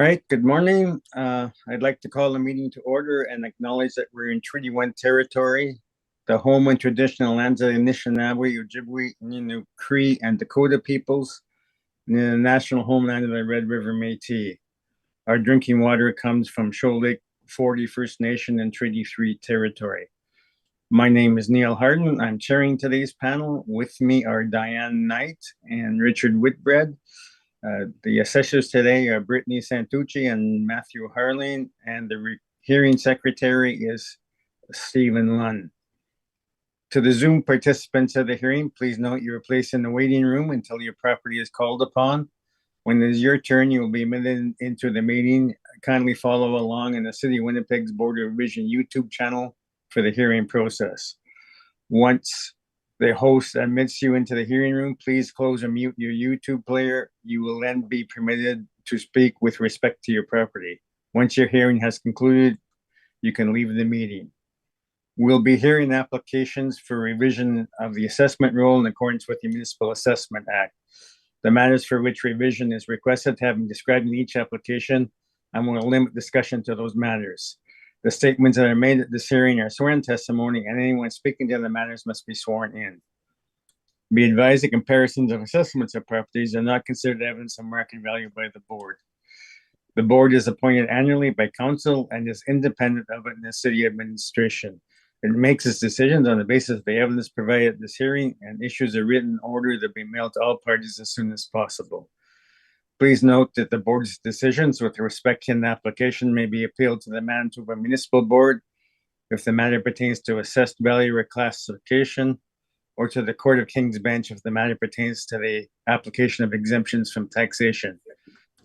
All right, good morning. I'd like to call the meeting to order and acknowledge that we're in Treaty 1 territory, the home and traditional lands of the Anishinaabe, Ojibwe, Innu, Cree, and Dakota peoples, and the national homeland of the Red River Métis. Our drinking water comes from Shoal Lake 40 First Nation and Treaty 3 territory. My name is Neil Harden. I'm chairing today's panel. With me are Diane Knight and Richard Whitbread. The assessors today are Brittany Santucci and Matthew Harling, and the hearing secretary is Stephen Lunn. To the Zoom participants of the hearing, please note you are placed in the waiting room until your property is called upon. When it is your turn, you will be admitted into the meeting. Kindly follow along in the City of Winnipeg's Board of Revision YouTube channel for the hearing process. Once the host admits you into the hearing room, please close and mute your YouTube player. You will then be permitted to speak with respect to your property. Once your hearing has concluded, you can leave the meeting. We'll be hearing applications for revision of the assessment rule in accordance with the Municipal Assessment Act. The matters for which revision is requested have been described in each application. I'm going to limit discussion to those matters. The statements that are made at this hearing are sworn testimony, and anyone speaking to the matters must be sworn in. Be advised that comparisons of assessments of properties are not considered evidence of market value by the board. The board is appointed annually by council and is independent of it in the city administration. It makes its decisions on the basis of the evidence provided at this hearing and issues a written order that be mailed to all parties as soon as possible. Please note that the board's decisions with respect to an application may be appealed to the Manitoba Municipal Board if the matter pertains to assessed value reclassification, or to the Court of King's Bench if the matter pertains to the application of exemptions from taxation.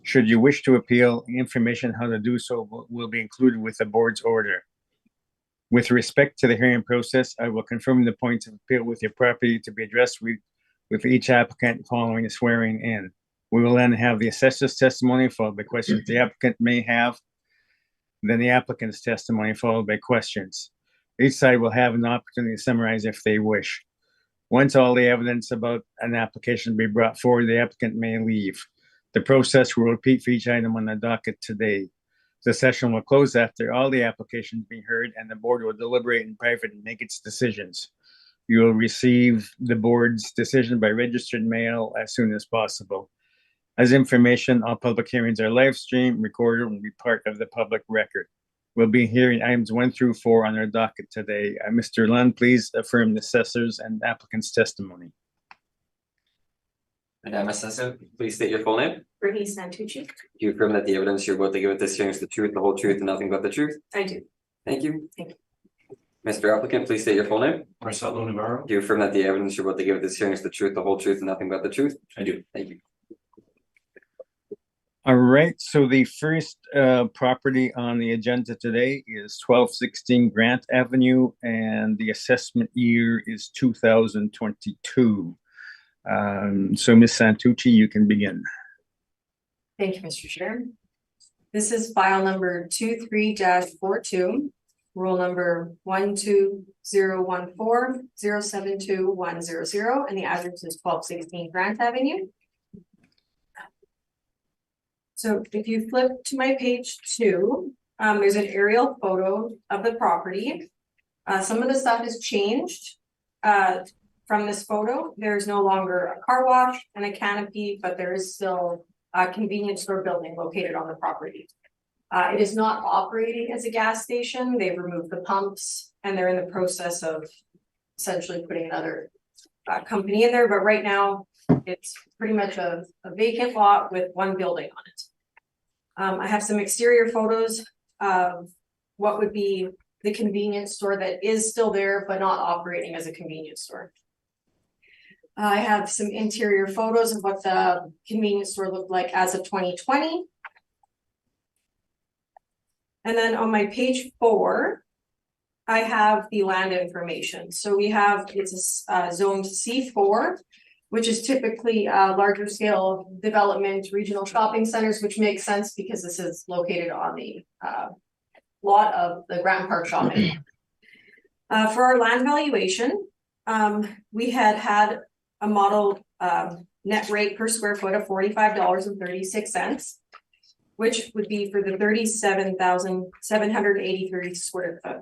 Should you wish to appeal, information how to do so will be included with the board's order. With respect to the hearing process, I will confirm the points of appeal with your property to be addressed with each applicant following the swearing in. We will then have the assessor's testimony followed by questions the applicant may have, then the applicant's testimony followed by questions. Each side will have an opportunity to summarize if they wish. Once all the evidence about an application be brought forward, the applicant may leave. The process will repeat for each item on the docket today. The session will close after all the applications being heard, and the board will deliberate in private and make its decisions. You will receive the board's decision by registered mail as soon as possible. As information, all public hearings are live streamed, recorded, and will be part of the public record. We'll be hearing items 1 through 4 on our docket today. Mr. Lund, please affirm the assessor's and applicant's testimony. Madam Assessor, please state your full name. Brittany Santucci. Do you affirm that the evidence you're about to give at this hearing is the truth, the whole truth, and nothing but the truth? I do. Thank you. Thank you. Mr. Applicant, please state your full name. Marcelo Navarro. Do you affirm that the evidence you're about to give at this hearing is the truth, the whole truth, and nothing but the truth? I do. Thank you. All right, so the first property on the agenda today is 1216 Grant Avenue, and the assessment year is 2022. So Ms. Santucci, you can begin. Thank you, Mr. Chair. This is file number 23-42, rule number 12014072100, and the address is 1216 Grant Avenue. So if you flip to my page 2, there's an aerial photo of the property. Some of the stuff has changed from this photo. There's no longer a car wash and a canopy, but there is still a convenience store building located on the property. It is not operating as a gas station. They've removed the pumps and they're in the process of essentially putting another company in there. But right now, it's pretty much a vacant lot with one building on it. I have some exterior photos of what would be the convenience store that is still there, but not operating as a convenience store. I have some interior photos of what the convenience store looked like as of 2020. And then on my page 4, I have the land information. So we have, it's a zone C4, which is typically larger scale development, regional shopping centers, which makes sense because this is located on the lot of the Grand Park Shopping. For our land valuation, we had a model net rate per square foot of $45.36. which would be for the 37,783 square foot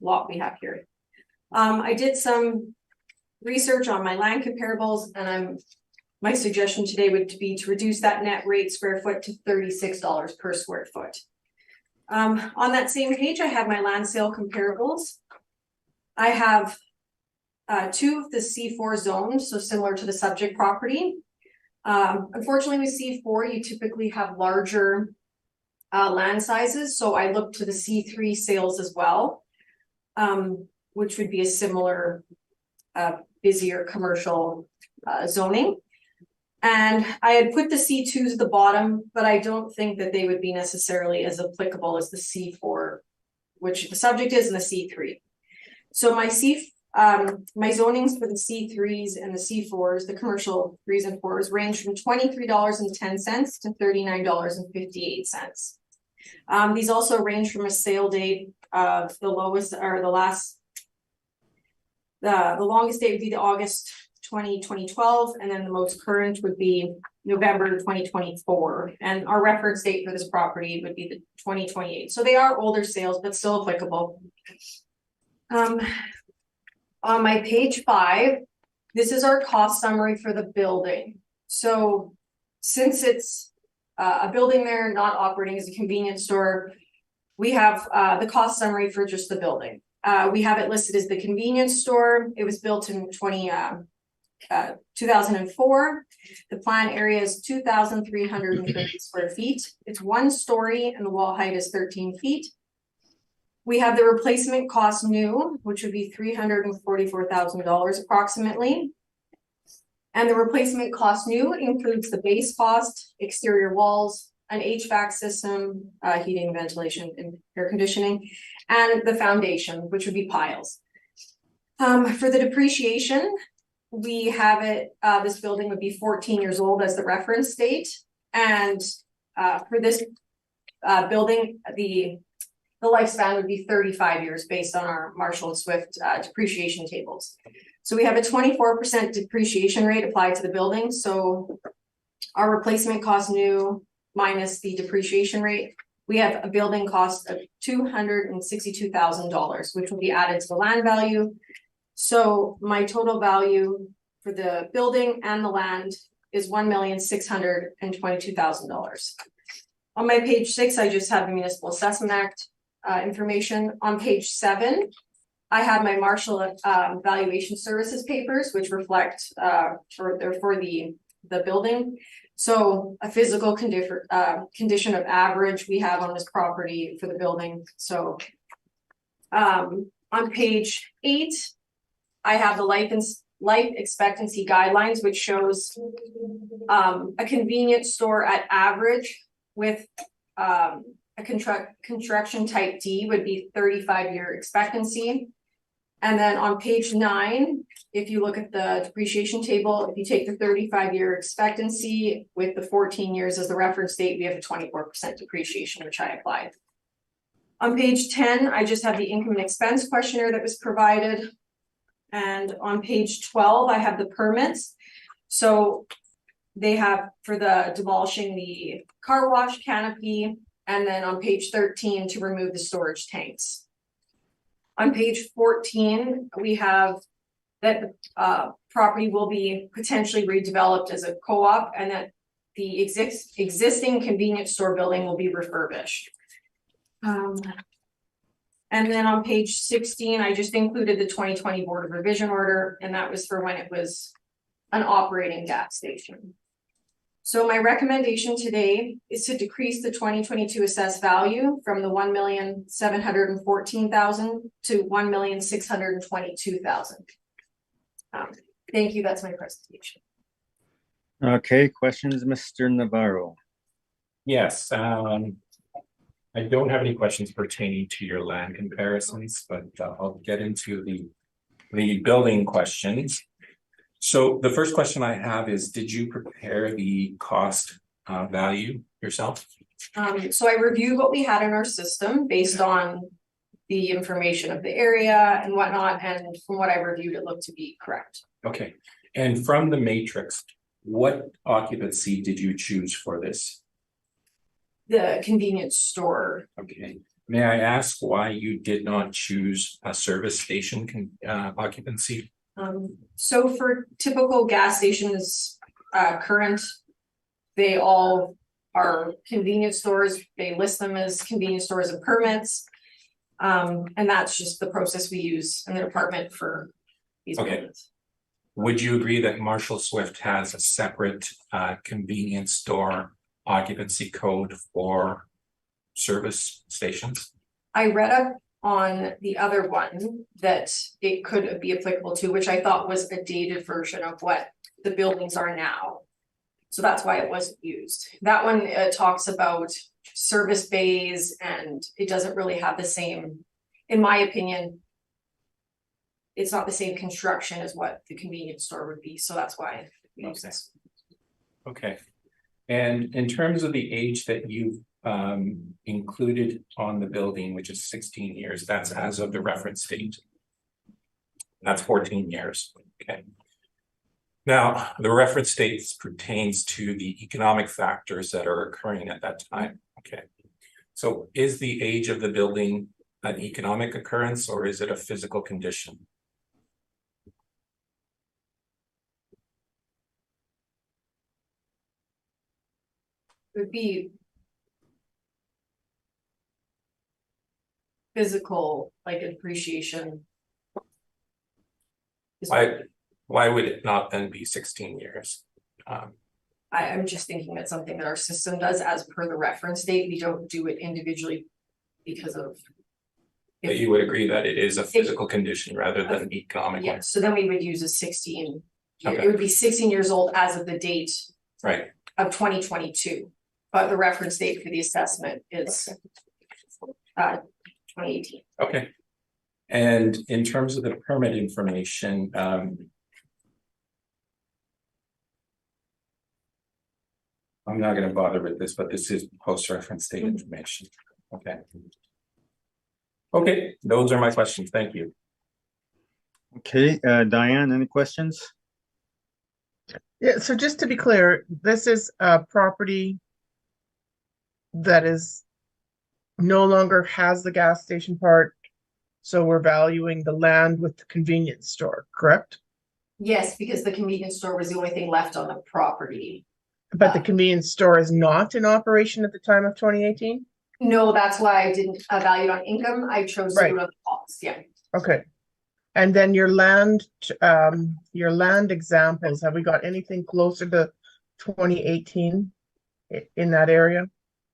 lot we have here. I did some research on my land comparables, and my suggestion today would be to reduce that net rate square foot to $36 per square foot. On that same page, I have my land sale comparables. I have 2 of the C4 zones, so similar to the subject property. Unfortunately, with C4, you typically have larger land sizes, so I looked to the C3 sales as well, which would be a similar busier commercial zoning. And I had put the C2s at the bottom, but I don't think that they would be necessarily as applicable as the C4, which the subject is, and the C3. So my zonings for the C3s and the C4s, the commercial 3s and 4s, range from $23.10 to $39.58. These also range from a sale date of the lowest or the longest date would be the August 2012, and then the most current would be November 2024. And our reference date for this property would be the 2028. So they are older sales, but still applicable. On my page 5, this is our cost summary for the building. So since it's a building there, not operating as a convenience store, we have the cost summary for just the building. We have it listed as the convenience store. It was built in 2004. The plan area is 2,330 square feet. It's 1 story and the wall height is 13 feet. We have the replacement cost new, which would be $344,000 approximately. And the replacement cost new includes the base cost, exterior walls, an HVAC system, heating, ventilation, and air conditioning, and the foundation, which would be piles. For the depreciation, we have it, this building would be 14 years old as the reference date. And for this building, the lifespan would be 35 years based on our Marshall and Swift depreciation tables. So we have a 24% depreciation rate applied to the building. So our replacement cost new minus the depreciation rate, we have a building cost of $262,000, which will be added to the land value. So my total value for the building and the land is $1,622,000. On my page 6, I just have the Municipal Assessment Act information. On page 7, I have my Marshall valuation services papers, which reflect for the building. So a physical condition of average we have on this property for the building. So on page 8, I have the life expectancy guidelines, which shows a convenience store at average with a construction type D would be 35-year expectancy. And then on page 9, if you look at the depreciation table, if you take the 35-year expectancy with the 14 years as the reference date, we have a 24% depreciation, which I applied. On page 10, I just have the income and expense questionnaire that was provided. And on page 12, I have the permits. So they have for the demolishing the car wash canopy, and then on page 13 to remove the storage tanks. On page 14, we have that the property will be potentially redeveloped as a co-op, and that the existing convenience store building will be refurbished. And then on page 16, I just included the 2020 Board of Revision order, and that was for when it was an operating gas station. So my recommendation today is to decrease the 2022 assessed value from the $1,714,000 to $1,622,000. Thank you. That's my presentation. Okay, questions, Mr. Navarro? Yes, I don't have any questions pertaining to your land comparisons, but I'll get into the building questions. So the first question I have is, did you prepare the cost value yourself? So I reviewed what we had in our system based on the information of the area and whatnot, and from what I reviewed, it looked to be correct. Okay, and from the matrix, what occupancy did you choose for this? the convenience store. Okay. May I ask why you did not choose a service station occupancy? So for typical gas stations, current, they all are convenience stores. They list them as convenience stores and permits. And that's just the process we use in the department for these Okay. buildings. Would you agree that Marshall Swift has a separate convenience store occupancy code for service stations? I read up on the other one that it could be applicable to, which I thought was a dated version of what the buildings are now. So that's why it wasn't used. That one talks about service bays, and it doesn't really have the same, in my opinion, it's not the same construction as what the convenience store would be. So that's why we use this. Okay. And in terms of the age that you've included on the building, which is 16 years, that's as of the reference date. That's 14 years. Okay. Now, the reference date pertains to the economic factors that are occurring at that time. Okay. So is the age of the building an economic occurrence, or is it a physical condition? It would be physical, like appreciation. Why would it not then be 16 years? I'm just thinking that's something that our system does as per the reference date. We don't do it individually because of. But you would agree that it is a physical condition rather than an economic one? Yeah, so then we would use a 16. Okay. It would be 16 years old as of the date Right. of 2022. But the reference date for the assessment is 2018. Okay. And in terms of the permit information, I'm not going to bother with this, but this is post-reference date information. Okay. Okay, those are my questions. Thank you. Okay, Diane, any questions? Yeah, so just to be clear, this is a property that is no longer has the gas station part, so we're valuing the land with the convenience store, correct? Yes, because the convenience store was the only thing left on the property. But the convenience store is not in operation at the time of 2018? No, that's why I didn't value it on income. I chose to do it on the cost. Yeah. Okay. And then your land examples, have we got anything closer to 2018 in that area?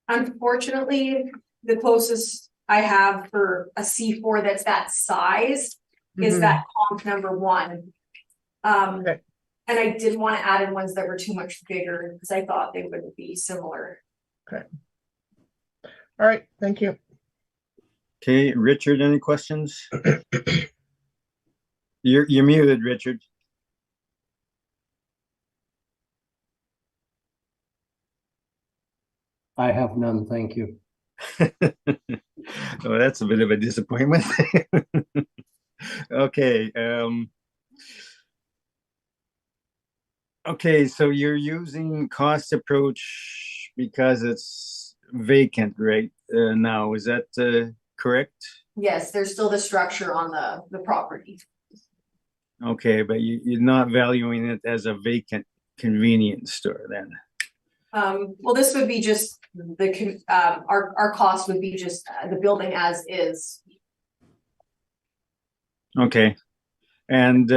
Unfortunately, the closest I have for a C4 that's that size is that comp number 1. Okay. And I didn't want to add in ones that were too much bigger because I thought they wouldn't be similar. Okay. All right, thank you. Okay, Richard, any questions? You're muted, Richard. I have none, thank you. Oh, that's a bit of a disappointment. Okay. Okay, so you're using cost approach because it's vacant right now. Is that correct? Yes, there's still the structure on the property. Okay, but you're not valuing it as a vacant convenience store then? Well, this would be just our cost would be just the building as is. Okay, and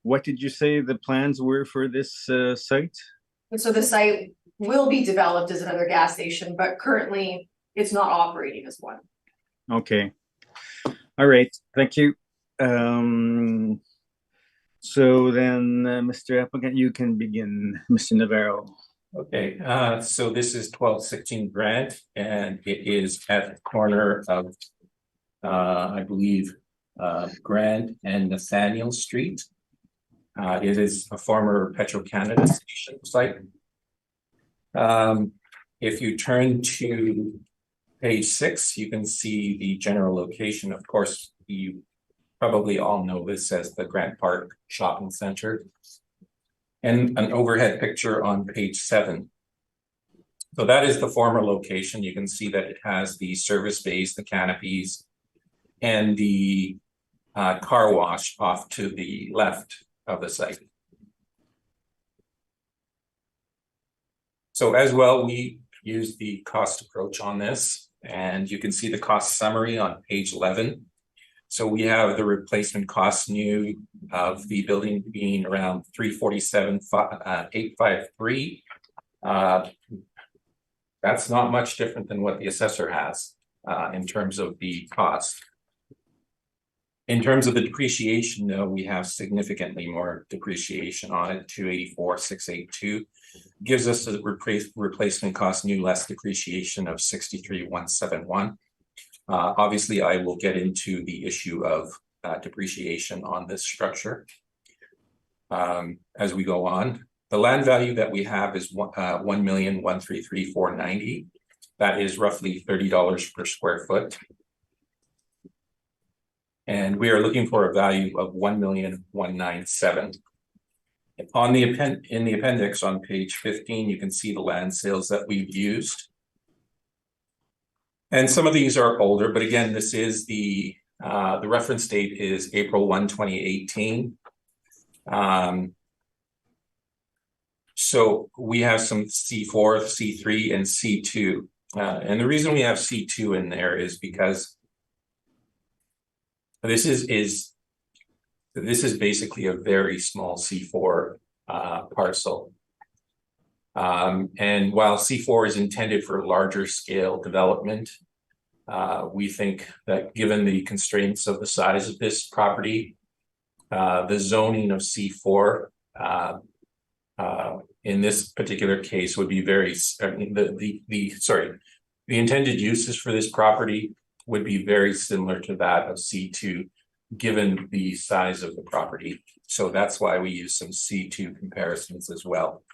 what did you say the plans were for this site? And so the site will be developed as another gas station, but currently it's not operating as one. Okay, all right, thank you. So then, Mr. Applicant, you can begin, Mr. Navarro. Okay, so this is 1216 Grant, and it is at the corner of, I believe, Grant and Nathaniel Street. It is a former Petro-Canada station site. If you turn to page 6, you can see the general location. Of course, you probably all know this as the Grant Park Shopping Center. And an overhead picture on page 7. So that is the former location. You can see that it has the service bays, the canopies, and the car wash off to the left of the site. So as well, we use the cost approach on this, and you can see the cost summary on page 11. So we have the replacement cost new of the building being around 347,853. That's not much different than what the assessor has in terms of the cost. In terms of the depreciation, though, we have significantly more depreciation on it. 284,682 gives us a replacement cost new less depreciation of 63,171. Obviously, I will get into the issue of depreciation on this structure as we go on. The land value that we have is 1,133,490. That is roughly $30 per square foot. And we are looking for a value of 1,197. In the appendix on page 15, you can see the land sales that we've used. And some of these are older, but again, this is the reference date is April 1, 2018. So we have some C4, C3, and C2. And the reason we have C2 in there is because this is basically a very small C4 parcel. And while C4 is intended for larger scale development, we think that given the constraints of the size of this property, the zoning of C4 in this particular case would be the intended uses for this property would be very similar to that of C2, given the size of the property. So that's why we use some C2 comparisons as well.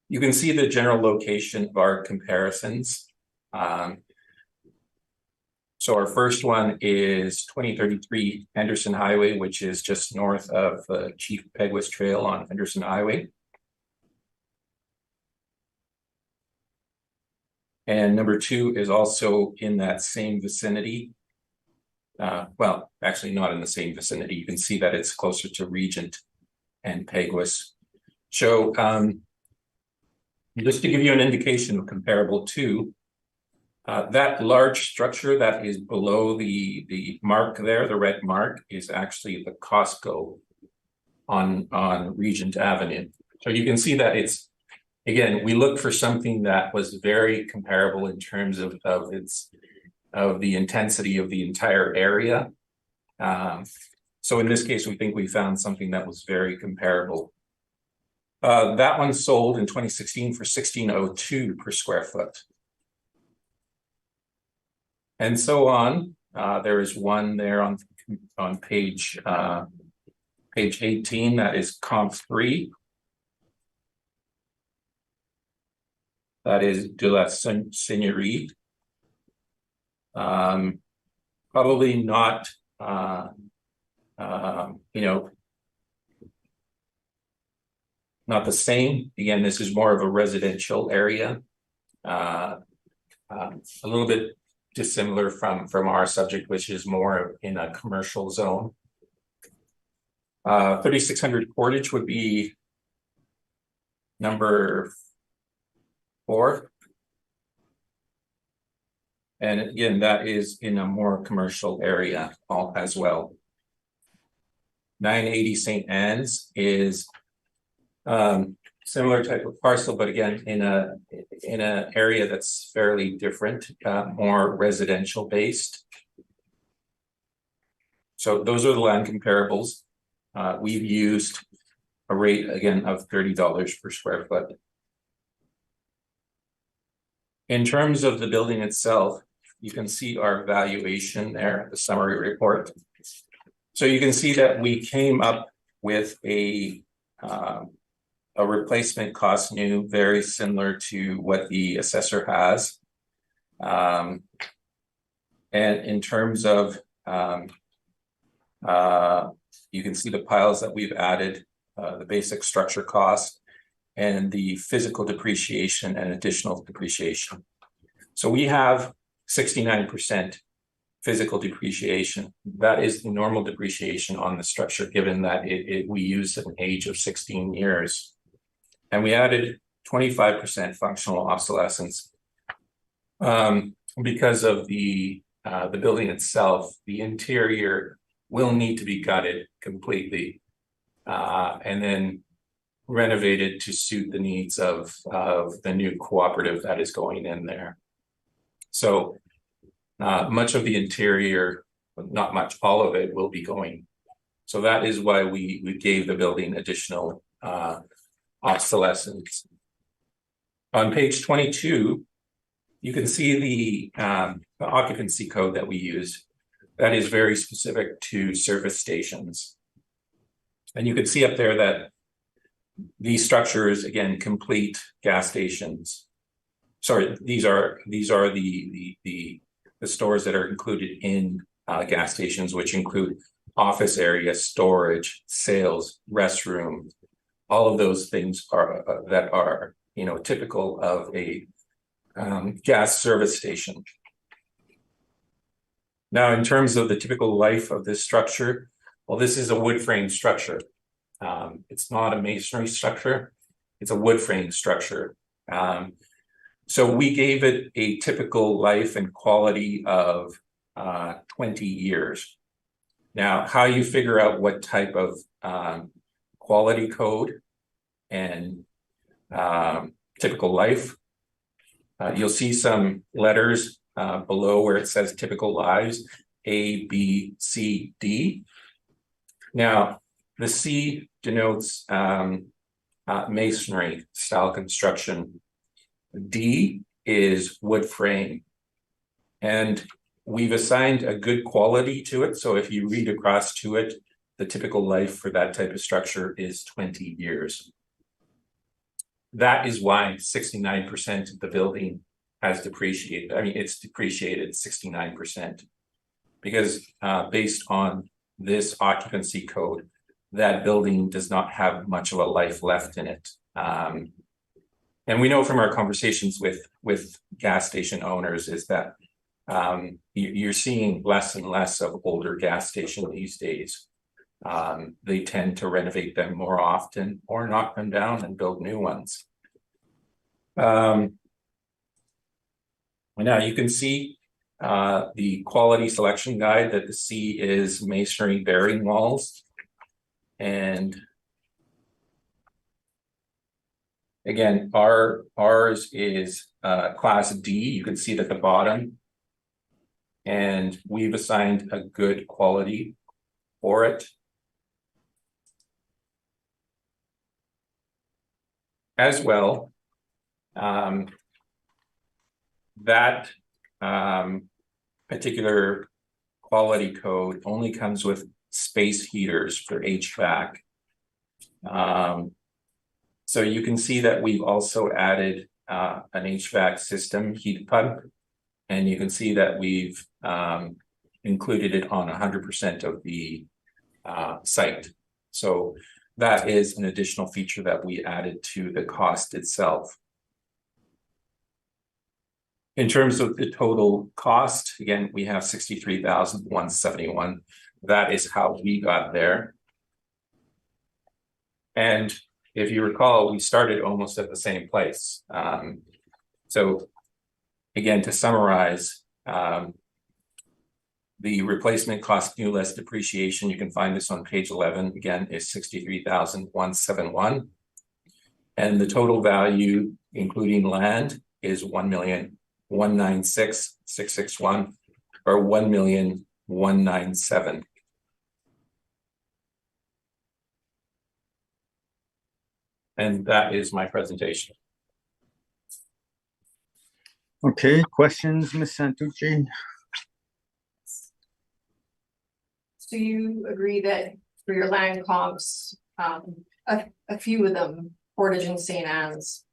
You can see the general location of our comparisons. So our first one is 2033 Henderson Highway, which is just north of the Chief Peguis Trail on Henderson Highway. And number 2 is also in that same vicinity. Well, actually not in the same vicinity. You can see that it's closer to Regent and Peguis. So just to give you an indication of comparable to, that large structure that is below the mark there, the red mark, is actually the Costco on Regent Avenue. So you can see that it's, again, we looked for something that was very comparable in terms of the intensity of the entire area. So in this case, we think we found something that was very comparable. That one sold in 2016 for $1,602 per square foot. And so on. There is one there on page 18 that is comp 3. That is de la Seigneurie. Probably not, not the same. Again, this is more of a residential area. A little bit dissimilar from our subject, which is more in a commercial zone. 3600 Portage would be number 4. And again, that is in a more commercial area as well. 980 St. Anne's is similar type of parcel, but again, in an area that's fairly different, more residential based. So those are the land comparables. We've used a rate again of $30 per square foot. In terms of the building itself, you can see our valuation there, the summary report. So you can see that we came up with a replacement cost new, very similar to what the assessor has. And in terms of, you can see the piles that we've added, the basic structure cost. and the physical depreciation and additional depreciation. So we have 69% physical depreciation. That is the normal depreciation on the structure, given that we used an age of 16 years. And we added 25% functional obsolescence. Because of the building itself, the interior will need to be gutted completely and then renovated to suit the needs of the new cooperative that is going in there. So much of the interior, not much, all of it will be going. So that is why we gave the building additional obsolescence. On page 22, you can see the occupancy code that we use. That is very specific to service stations. And you can see up there that these structures, again, complete gas stations. Sorry, these are the stores that are included in gas stations, which include office area, storage, sales, restroom. All of those things are that are, you know, typical of a gas service station. Now, in terms of the typical life of this structure, well, this is a wood frame structure. It's not a masonry structure. It's a wood frame structure. So we gave it a typical life and quality of 20 years. Now, how you figure out what type of quality code and typical life, you'll see some letters below where it says typical lives, A, B, C, D. Now, the C denotes masonry style construction. D is wood frame. And we've assigned a good quality to it. So if you read across to it, the typical life for that type of structure is 20 years. That is why 69% of the building has depreciated. I mean, it's depreciated 69%. Because based on this occupancy code, that building does not have much of a life left in it. And we know from our conversations with gas station owners is that you're seeing less and less of older gas stations these days. They tend to renovate them more often or knock them down and build new ones. Now you can see the quality selection guide that the C is masonry bearing walls. And again, ours is class D. You can see it at the bottom. And we've assigned a good quality for it. As well, that particular quality code only comes with space heaters for HVAC. So you can see that we've also added an HVAC system heat pump, and you can see that we've included it on 100% of the site. So that is an additional feature that we added to the cost itself. In terms of the total cost, again, we have $63,171. That is how we got there. And if you recall, we started almost at the same place. So again, to summarize, the replacement cost new less depreciation, you can find this on page 11, again, is $63,171. And the total value, including land, is $1,196,661, or $1,197,000. And that is my presentation. Okay, questions, Ms. Santucci? So you agree that for your land comps, a few of them, Portage and St. Anne's,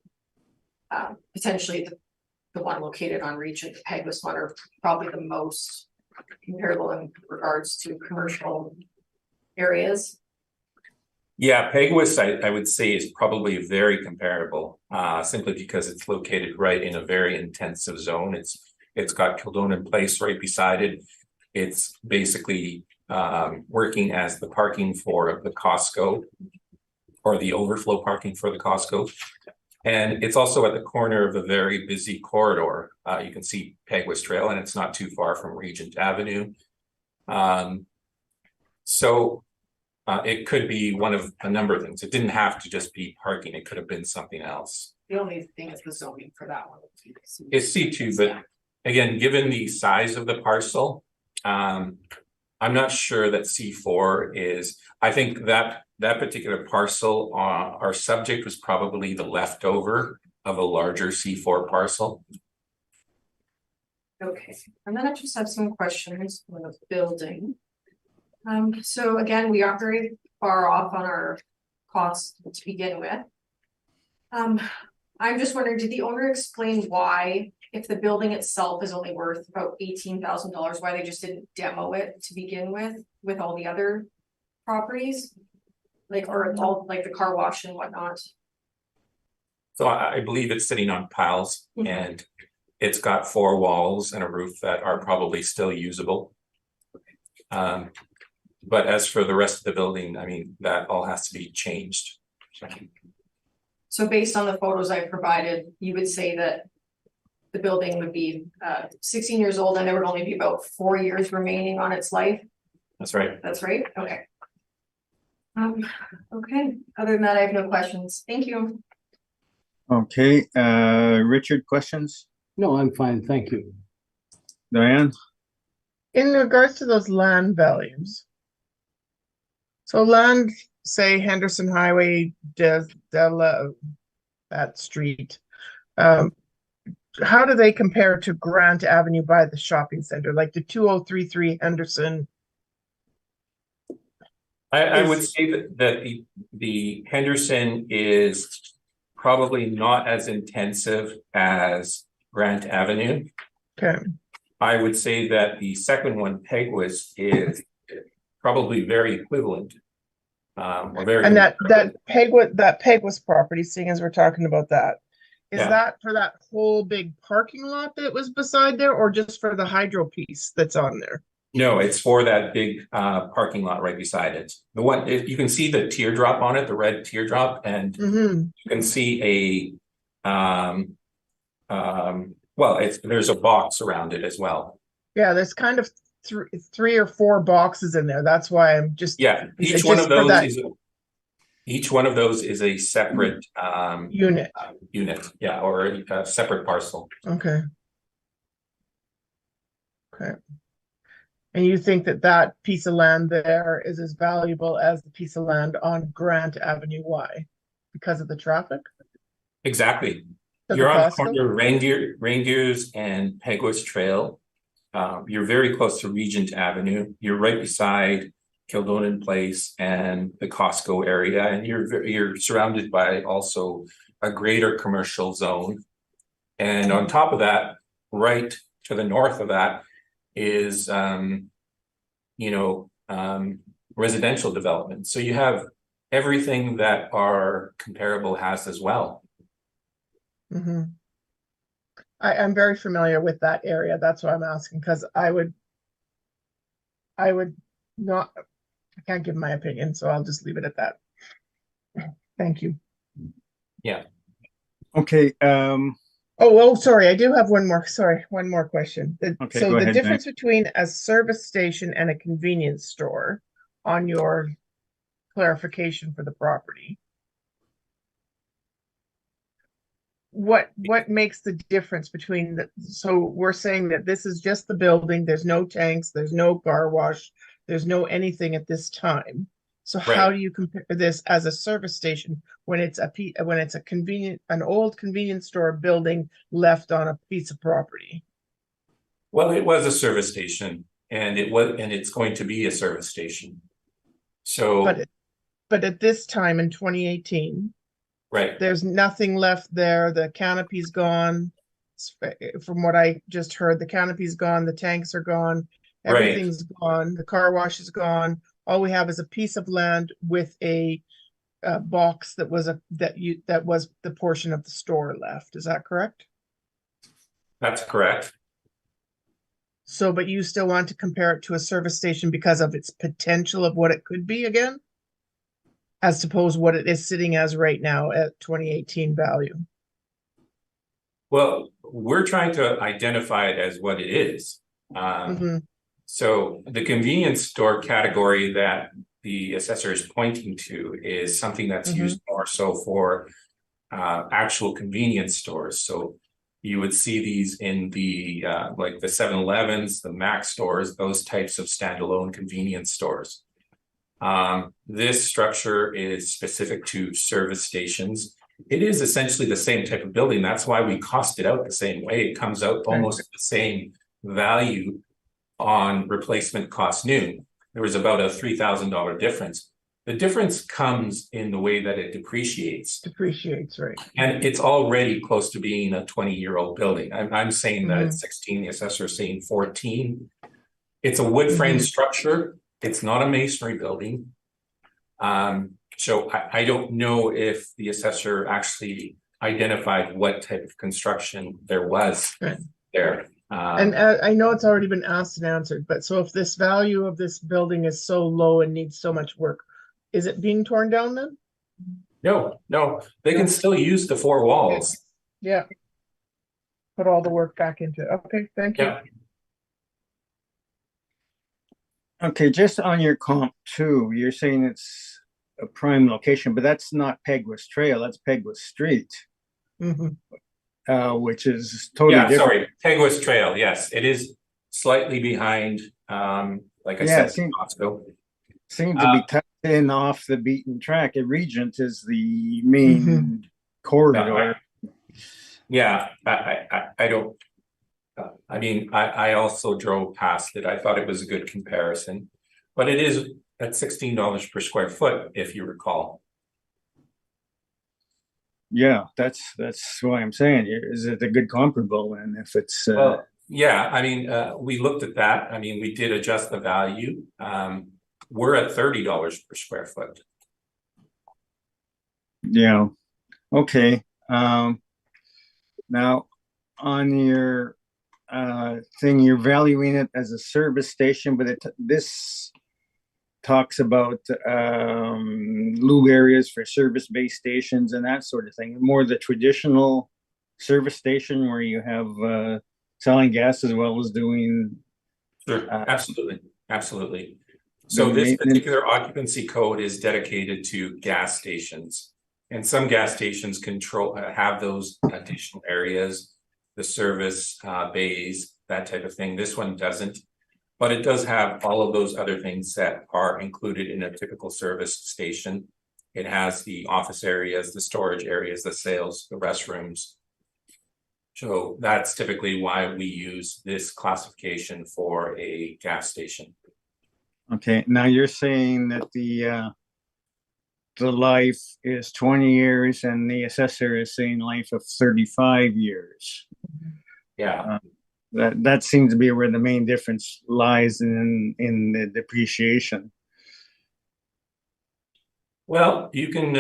potentially the one located on Regent, the Peguis one, are probably the most comparable in regards to commercial areas? Yeah, Peguis, I would say is probably very comparable, simply because it's located right in a very intensive zone. It's got Kildonan Place right beside it. It's basically working as the parking for the Costco or the overflow parking for the Costco. And it's also at the corner of a very busy corridor. You can see Peguis Trail, and it's not too far from Regent Avenue. So it could be one of a number of things. It didn't have to just be parking. It could have been something else. The only thing is the zoning for that one. It's C2, but again, given the size of the parcel, I'm not sure that C4 is, I think that particular parcel, our subject was probably the leftover of a larger C4 parcel. Okay, and then I just have some questions on the building. So again, we are very far off on our costs to begin with. I'm just wondering, did the owner explain why, if the building itself is only worth about $18,000, why they just didn't demo it to begin with all the other properties? Like, or all like the car wash and whatnot? So I believe it's sitting on piles, and it's got 4 walls and a roof that are probably still usable. But as for the rest of the building, I mean, that all has to be changed. So based on the photos I provided, you would say that the building would be 16 years old and there would only be about 4 years remaining on its life? That's right. That's right? Okay. Okay, other than that, I have no questions. Thank you. Okay, Richard, questions? No, I'm fine, thank you. Diane? In regards to those land values. So land, say Henderson Highway, that street. How do they compare to Grant Avenue by the shopping center, like the 2033 Henderson? I would say that the Henderson is probably not as intensive as Grant Avenue. Okay. I would say that the second one, Peguis, is probably very equivalent. Or very And that Peguis property, seeing as we're talking about that, is Yeah. that for that whole big parking lot that was beside there, or just for the hydro piece that's on there? No, it's for that big parking lot right beside it. The one you can see the teardrop on it, the red teardrop, and you can see a well, there's a box around it as well. Yeah, there's kind of three or 4 boxes in there. That's why I'm just Each one of those is a separate unit. unit, or a separate parcel. Okay. Okay. And you think that that piece of land there is as valuable as the piece of land on Grant Avenue? Why? Because of the traffic? Exactly. Does You're it on the cost them? corner of Reindeers and Peguis Trail. You're very close to Regent Avenue. You're right beside Kildonan Place and the Costco area, and you're surrounded by also a greater commercial zone. And on top of that, right to the north of that is residential development. So you have everything that our comparable has as well. Mm-hmm. I'm very familiar with that area. That's why I'm asking, because I would not, I can't give my opinion, so I'll just leave it at that. Thank you. Yeah. Okay, Oh, sorry. I do have one more. Sorry, one more question. Okay, So go the ahead, difference between a service station and a convenience store on your clarification for the property. What makes the difference between so we're saying that this is just the building, there's no tanks, there's no car wash, there's no anything at this time. So how Right. do you compare this as a service station when it's an old convenience store building left on a piece of property? Well, it was a service station, and it's going to be a service station. So, But at this time in 2018, right, there's nothing left there. The canopy's gone. From what I just heard, the canopy's gone, the tanks are gone, everything's gone, the car wash is gone. All we have is a piece of land with a box that was that was the portion of the store left. Is that correct? That's correct. So, but you still want to compare it to a service station because of its potential of what it could be again? As opposed what it is sitting as right now at 2018 value. Well, we're trying to identify it as what it is. Mhm. So the convenience store category that the assessor is pointing to is something that's used more so for actual convenience stores. So you would see these in the like the 7-Elevens, the Mac stores, those types of standalone convenience stores. This structure is specific to service stations. It is essentially the same type of building. That's why we cost it out the same way. It comes out almost the same value on replacement cost new. There was about a $3,000 difference. The difference comes in the way that it depreciates. Depreciates, right. And it's already close to being a 20-year-old building. I'm saying that it's 16, the assessor is saying 14. It's a wood frame structure. It's not a masonry building. So I don't know if the assessor actually identified what type of construction there was there. And I know it's already been asked and answered, but so if this value of this building is so low and needs so much work, is it being torn down then? No, they can still use the 4 walls. Yeah. Put all the work back into it. Okay, thank you. Yeah. Okay, just on your comp too, you're saying it's a prime location, but that's not Pegwas Trail, that's Pegwas Street, which is totally different. Sorry, Pegwas Trail, yes, it is slightly behind, like I said, Costco. Seems to be tucked in off the beaten track. And Regent is the main corridor. I don't. I mean, I also drove past it. I thought it was a good comparison, but it is at $16 per square foot, if you recall. Yeah, that's why I'm saying, is it a good comparable? And if it's well, yeah, I mean, we looked at that. I mean, we did adjust the value. We're at $30 per square foot. Yeah. Okay. Now on your thing, you're valuing it as a service station, but this talks about lube areas for service-based stations and that sort of thing. More the traditional service station where you have selling gas as well as doing. Sure, absolutely. So this particular occupancy code is dedicated to gas stations, and some gas stations have those additional areas, the service bays, that type of thing. This one doesn't, but it does have all of those other things that are included in a typical service station. It has the office areas, the storage areas, the sales, the restrooms. So that's typically why we use this classification for a gas station. Okay, now you're saying that the life is 20 years and the assessor is saying life of 35 years. Yeah. That seems to be where the main difference lies in the depreciation. Well, you can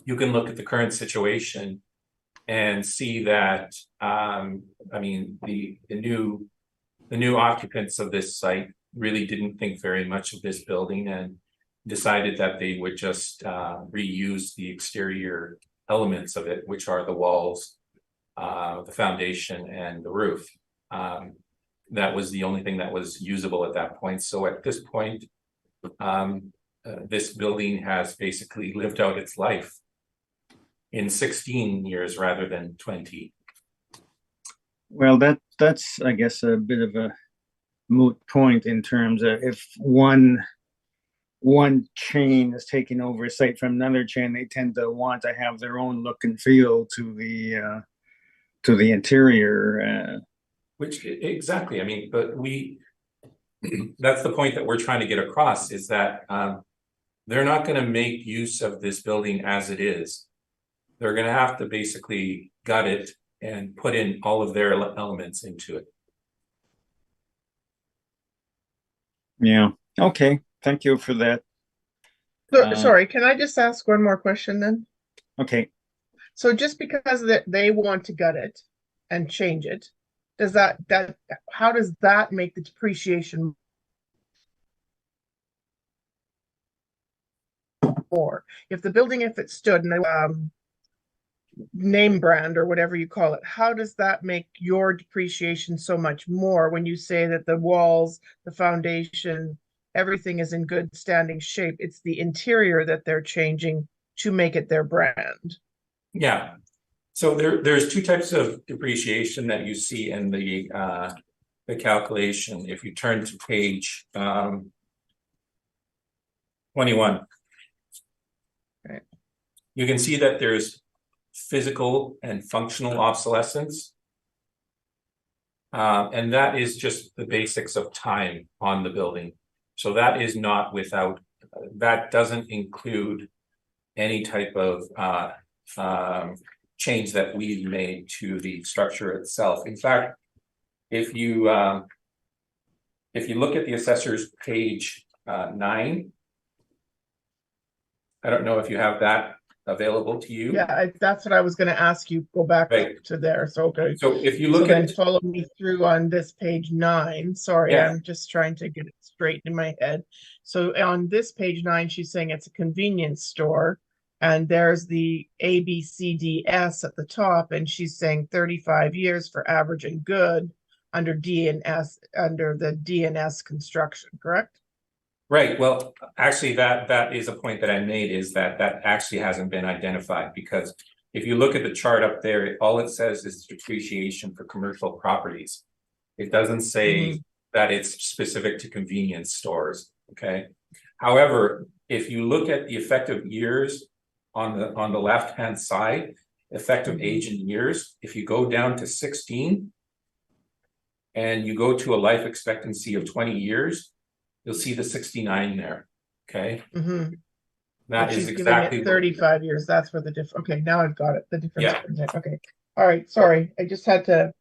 look at the current situation and see that I mean the new occupants of this site really didn't think very much of this building and decided that they would just reuse the exterior elements of it, which are the walls, the foundation, and the roof. That was the only thing that was usable at that point. So at this point, this building has basically lived out its life in 16 years rather than 20. Well, that's I guess a bit of a moot point in terms of if one chain is taking over a site from another chain, they tend to want to have their own look and feel to the interior. Which exactly, I mean, but that's the point that we're trying to get across, is that they're not going to make use of this building as it is. They're going to have to basically gut it and put in all of their elements into it. Yeah. Okay. Thank you for that. Sorry, can I just ask one more question then? Okay, So just because they want to gut it and change it, does how does that make the depreciation more? If the building, if it stood and name brand or whatever you call it, how does that make your depreciation so much more when you say that the walls, the foundation, everything is in good standing shape? It's the interior that they're changing to make it their brand. Yeah. So there's two types of depreciation that you see in the calculation. If you turn to page 21. Right. You can see that there's physical and functional obsolescence. And that is just the basics of time on the building. So that is not without, that doesn't include any type of change that we've made to the structure itself. In fact, if you look at the assessor's page 9, I don't know if you have that available to you. Yeah, that's what I was going to ask you. Go back Right. up to there. So okay. So if you So look then at, follow me through on this page 9. Sorry, Yeah. I'm just trying to get it straight in my head. So on this page 9, she's saying it's a convenience store, and there's the ABCDS at the top, and she's saying 35 years for average and good under DNS, under the DNS construction, correct? right, well, actually, that is a point that I made, is that actually hasn't been identified, because if you look at the chart up there, all it says is depreciation for commercial properties. It doesn't say that it's specific to convenience stores, okay? However, if you look at the effective years on the left-hand side, effective age in years, if you go down to 16 and you go to a life expectancy of 20 years, you'll see the 69 there, okay? That is She's giving exactly it 35 years. That's where the difference. Okay, now I've got it. The difference. Yeah. Okay. All right. Sorry. I just had to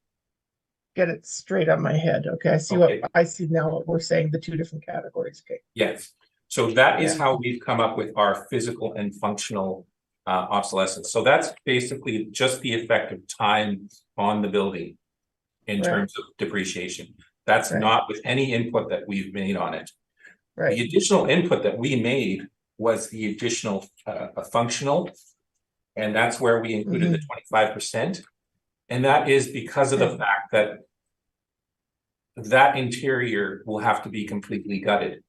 get it straight on my head. Okay. I see Okay. what I see now, what we're saying, the two different categories. Okay. Yes, so that is Yeah. how we've come up with our physical and functional obsolescence. So that's basically just the effect of time on the building in Right. terms of depreciation. That's Right. not with any input that we've made on it. Right. The additional input that we made was the additional functional, and that's where we included the 25%. And that is because of the fact that that interior will have to be completely gutted.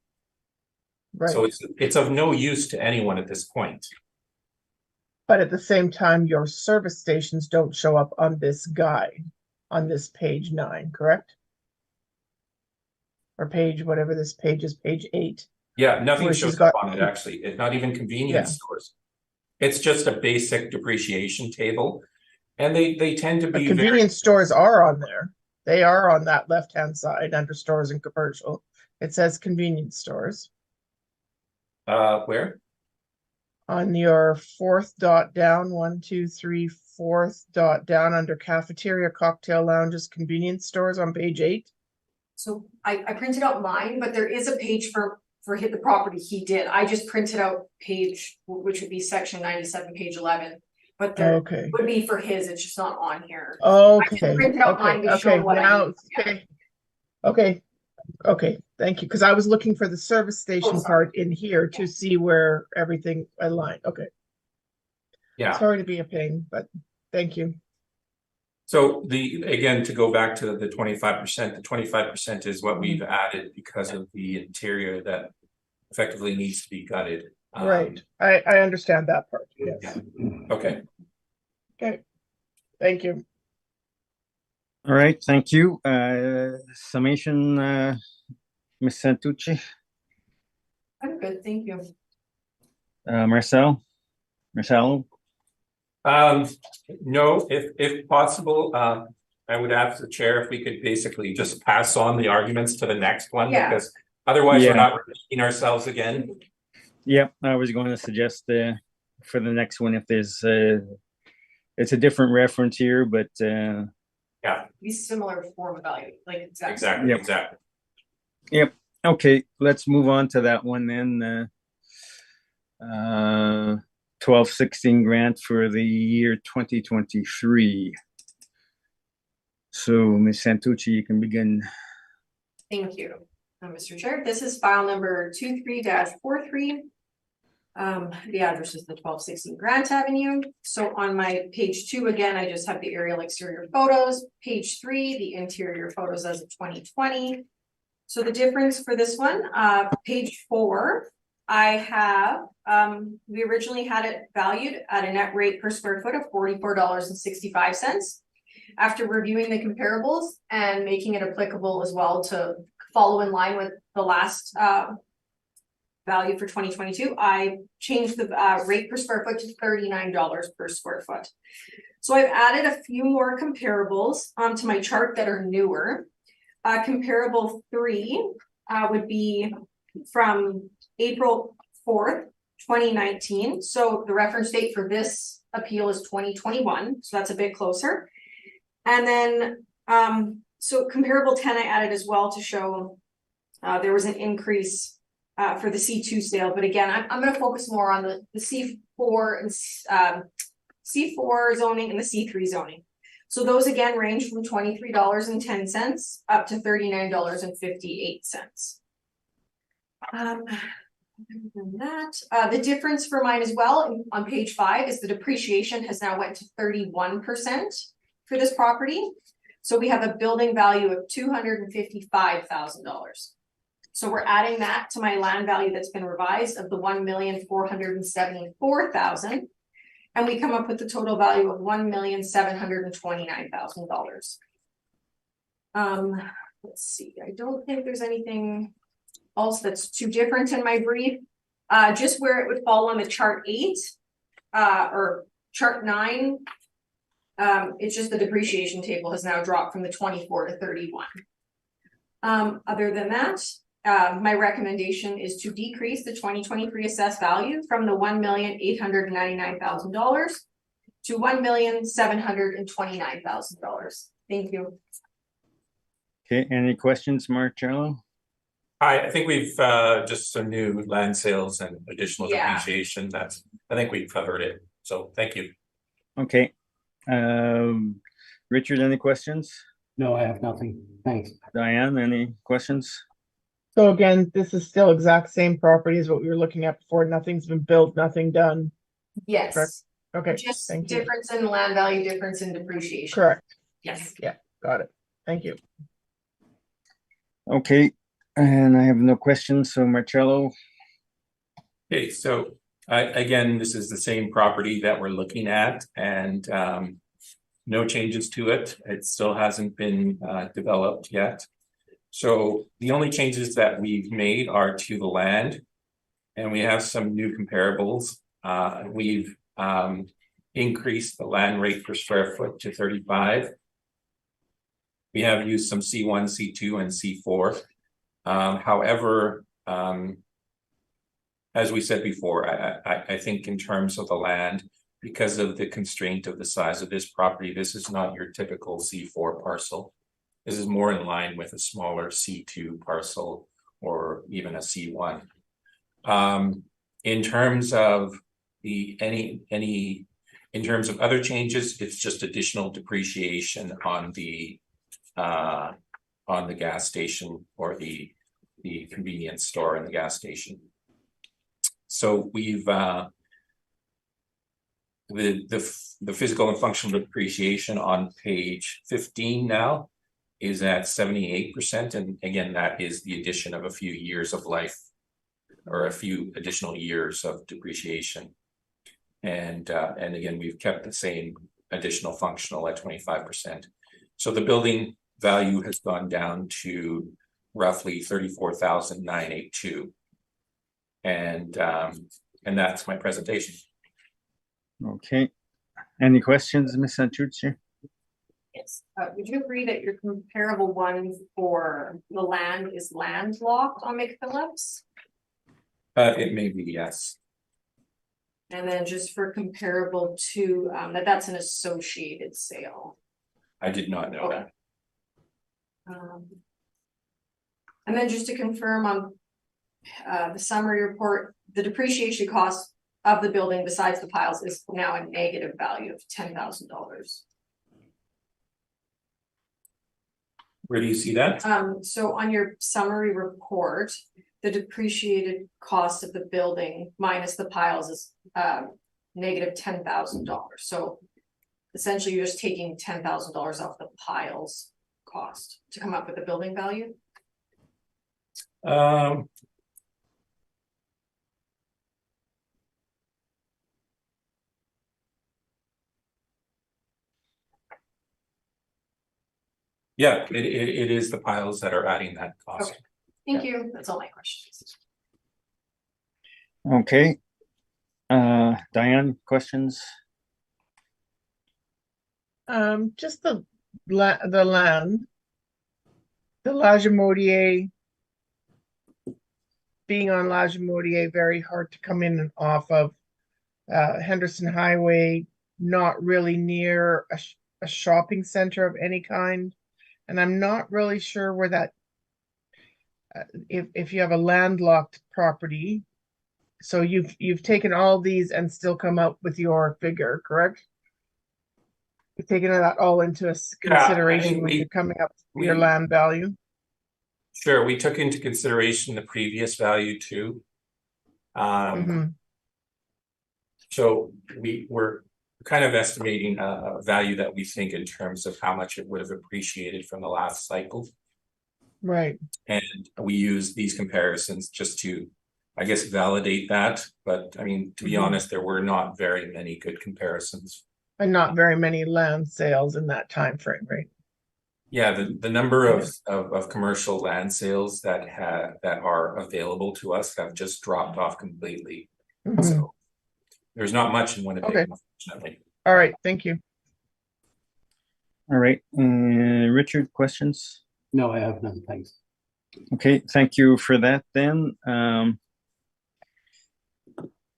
Right. So it's of no use to anyone at this point. But at the same time, your service stations don't show up on this guide, on this page 9, correct? Or page, whatever this page is, page 8. Yeah, nothing Where shows she's up got- on it, actually. It's not even convenience Yeah. stores. It's just a basic depreciation table. And they tend to But be very, convenience stores are on there. They are on that left-hand side under stores and commercial. It says convenience stores. where? On your 4th dot down, 1, 2, 3, 4th dot down under cafeteria, cocktail lounges, convenience stores on page 8. So I printed out mine, but there is a page for the property he did. I just printed out page, which would be section 97, page 11. But there Okay. would be for his, it's just not on here. Okay. printed out mine to show what I Now, need, yeah. okay. Thank you. Because I was looking for the service station sorry. part in here to see where everything aligned. Okay. Yeah. Sorry to be a pain, but thank you. So again, to go back to the 25%, the 25% is what we've added because of the interior that effectively needs to be gutted. Right. I understand that part. Yes. Yeah. Okay. Okay. Thank you. all right, thank you. Summation, Ms. Santucci, I'm good, thank you. Marcel? No, if possible, I would ask the chair if we could basically just pass on the arguments to the next one, Yeah. because otherwise Yeah. we're not repeating ourselves again. Yep, I was going to suggest for the next one, if there's it's a different reference here, but Be similar form of value, like exactly. Exactly, Yep. exactly. okay, let's move on to that one then. 1216 grant for the year 2023. So Ms. Santucci, you can begin. Thank you, Mr. Chair. This is file number 23-43. The address is the 1216 Grant Avenue. So on my page 2, again, I just have the aerial exterior photos. Page 3, the interior photos as of 2020. So the difference for this one, page 4, I have, we originally had it valued at a net rate per square foot of $44.65. After reviewing the comparables and making it applicable as well to follow in line with the last value for 2022, I changed the rate per square foot to $39 per square foot. So I've added a few more comparables to my chart that are newer. Comparable 3 would be from April 4th, 2019. So the reference date for this appeal is 2021. So that's a bit closer. And then, so comparable 10 I added as well to show there was an increase for the C2 sale. But again, I'm going to focus more on the C4 and C4 zoning and the C3 zoning. So those again range from $23.10 up to $39.58. Other than that, the difference for mine as well on page 5 is the depreciation has now went to 31% for this property. So we have a building value of $255,000. So we're adding that to my land value that's been revised of the $1,474,000. And we come up with the total value of $1,729,000. Let's see, I don't think there's anything else that's too different in my brief. Just where it would fall on the chart 8 or chart 9. It's just the depreciation table has now dropped from the 24 to 31. Other than that, my recommendation is to decrease the 2023 assessed value from the $1,899,000 to $1,729,000. Thank you. Okay, any questions, Marcello? I think we've just some new land sales and additional depreciation. I think we've covered it. So thank you. Okay. Richard, any questions? No, I have nothing. Thanks. Diane, any questions? So again, this is still exact same property as what we were looking at before. Nothing's been built, nothing done. Yes. Correct. Okay, Just thank you. difference in land value, difference in depreciation. Correct. Yes. Yeah, got it. Thank you. Okay, and I have no questions, so Marcello. Okay, so again, this is the same property that we're looking at, and no changes to it. It still hasn't been developed yet. So the only changes that we've made are to the land, and we have some new comparables. We've increased the land rate per square foot to 35. We have used some C1, C2, and C4. However, as we said before, I think in terms of the land, because of the constraint of the size of this property, this is not your typical C4 parcel. This is more in line with a smaller C2 parcel or even a C1. In terms of in terms of other changes, it's just additional depreciation on the gas station or the convenience store and the gas station. So we've the physical and functional depreciation on page 15 now is at 78%, and again, that is the addition of a few years of life or a few additional years of depreciation. And again, we've kept the same additional functional at 25%. So the building value has gone down to roughly $34,982. And that's my presentation. Okay. Any questions, Ms. Santucci? Yes. Would you agree that your comparable one for the land is landlocked on McPhillips? It may be, yes. And then just for comparable to that's an associated sale. I did not know that. And then just to confirm on the summary report, the depreciation cost of the building besides the piles is now a negative value of $10,000. Where do you see that? So on your summary report, the depreciated cost of the building minus the piles is negative $10,000. So essentially, you're just taking $10,000 off the piles cost to come up with the building value. Yeah, it is the piles that are adding that cost. Okay. Thank you. That's all my questions. Okay. Diane, questions? Just the land, the Lajimodier, being on Lajimodier, very hard to come in and off of Henderson Highway, not really near a shopping center of any kind. And I'm not really sure where that, if you have a landlocked property, so you've taken all these and still come up with your figure, correct? You've taken that all into consideration when you're coming up with your land value. Sure, we took into consideration the previous value too. So we're kind of estimating a value that we think in terms of how much it would have appreciated from the last cycle. Right. And we use these comparisons just to, I guess, validate that. But I mean, to be honest, there were not very many good comparisons. And not very many land sales in that time frame, right? Yeah, the number of commercial land sales that are available to us have just dropped off completely. So there's not much in Winnipeg, unfortunately. All right, thank you. All right, Richard, questions? No, I have none, thanks. Okay, thank you for that then.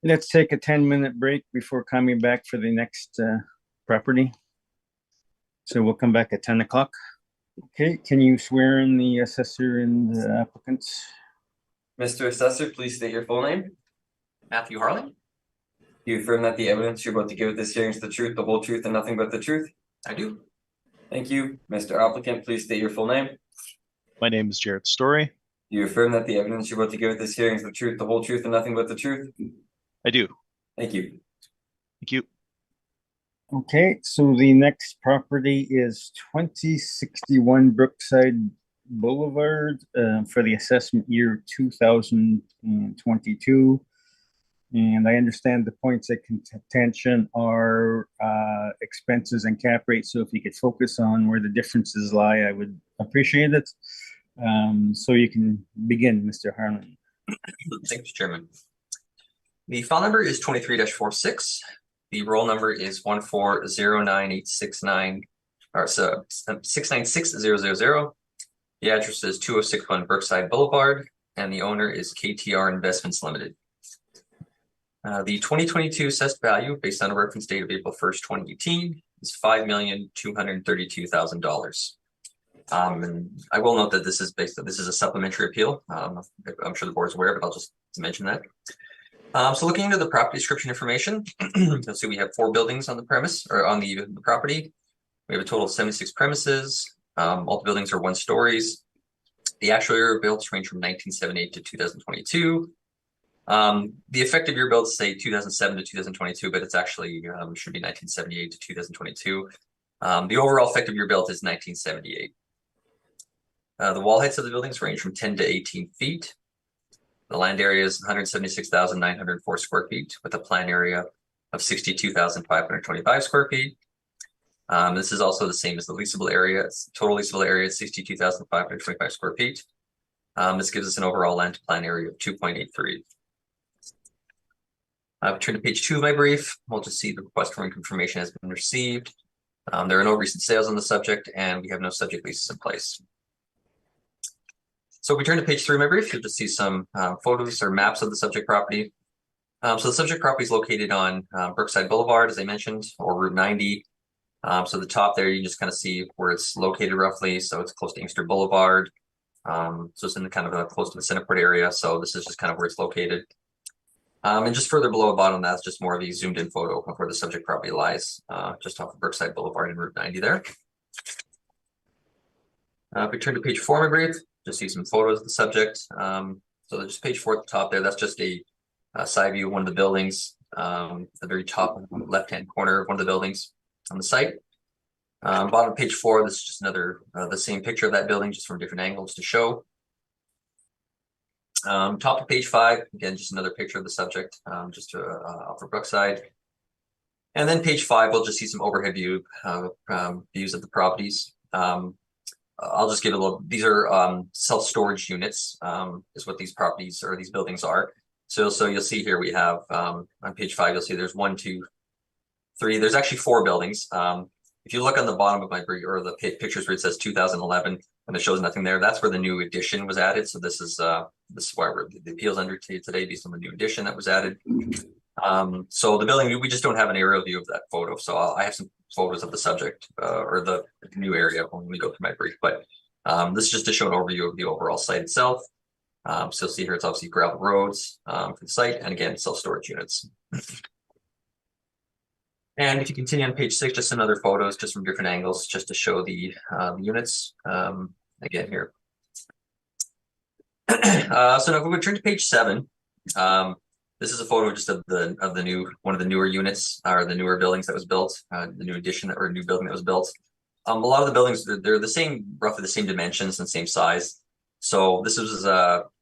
Let's take a 10-minute break before coming back for the next property. So we'll come back at 10 o'clock. Okay, can you swear in the assessor and the applicants? Mr. Assessor, please state your full name. Matthew Harley, Do you affirm that the evidence you're about to give at this hearing is the truth, the whole truth, and nothing but the truth? I do. Thank you. Mr. Applicant, please state your full name. My name is Jared Story. Do you affirm that the evidence you're about to give at this hearing is the truth, the whole truth, and nothing but the truth? I do. Thank you. Thank you. Okay, so the next property is 2061 Brookside Boulevard for the assessment year 2022. And I understand the points of contention are expenses and cap rate. So if you could focus on where the differences lie, I would appreciate it. So you can begin, Mr. Harlan. Thank you, Chairman. The file number is 23-46. The roll number is 1409869, or so 696000. The address is 2061 Brookside Boulevard, and the owner is KTR Investments Limited. The 2022 assessed value, based on a reference date of April 1st, 2018, is $5,232,000. And I will note that this is a supplementary appeal. I'm sure the board's aware, but I'll just mention that. So looking into the property description information, you'll see we have 4 buildings on the premise or on the property. We have a total of 76 premises. All the buildings are 1 stories. The actual year builds range from 1978 to 2022. The effective year builds say 2007 to 2022, but it's actually should be 1978 to 2022. The overall effective year built is 1978. The wall heights of the buildings range from 10 to 18 feet. The land area is 176,904 square feet with a plan area of 62,525 square feet. This is also the same as the leasable area. Total leasable area is 62,525 square feet. This gives us an overall land to plan area of 2.83. Turn to page 2 of my brief. We'll just see the request for information has been received. There are no recent sales on the subject, and we have no subject leases in place. So if we turn to page 3 of my brief, you'll just see some photos or maps of the subject property. So the subject property is located on Brookside Boulevard, as I mentioned, or Route 90. So the top there, you just kind of see where it's located roughly. So it's close to Inkster Boulevard. So it's in the kind of close to the Centerport area. So this is just kind of where it's located. And just further below the bottom, that's just more of a zoomed in photo of where the subject property lies, just off of Brookside Boulevard and Route 90 there. If we turn to page 4, my brief, just see some photos of the subject. So there's page 4 at the top there. That's just a side view of one of the buildings, the very top left-hand corner of one of the buildings on the site. Bottom of page 4, this is just another, the same picture of that building, just from different angles to show. Top of page 5, again, just another picture of the subject, just to off of Brookside. And then page 5, we'll just see some overhead view views of the properties. I'll just give a little, these are self-storage units, is what these properties or these buildings are. So you'll see here we have on page 5, you'll see there's 1, 2, 3, there's actually 4 buildings. If you look on the bottom of my brief or the pictures where it says 2011 and it shows nothing there, that's where the new addition was added. So this is why the appeals undertaken today based on the new addition that was added. So the building, we just don't have an aerial view of that photo. So I have some photos of the subject or the new area when we go through my brief. But this is just to show an overview of the overall site itself. So you'll see here it's obviously gravel roads for the site, and again self-storage units. And if you continue on page 6, just some other photos, just from different angles, just to show the units again here. So now if we would turn to page 7, this is a photo just of the new one of the newer units or the newer buildings that was built, the new addition or new building that was built. A lot of the buildings they're the same, roughly the same dimensions and same size. So this was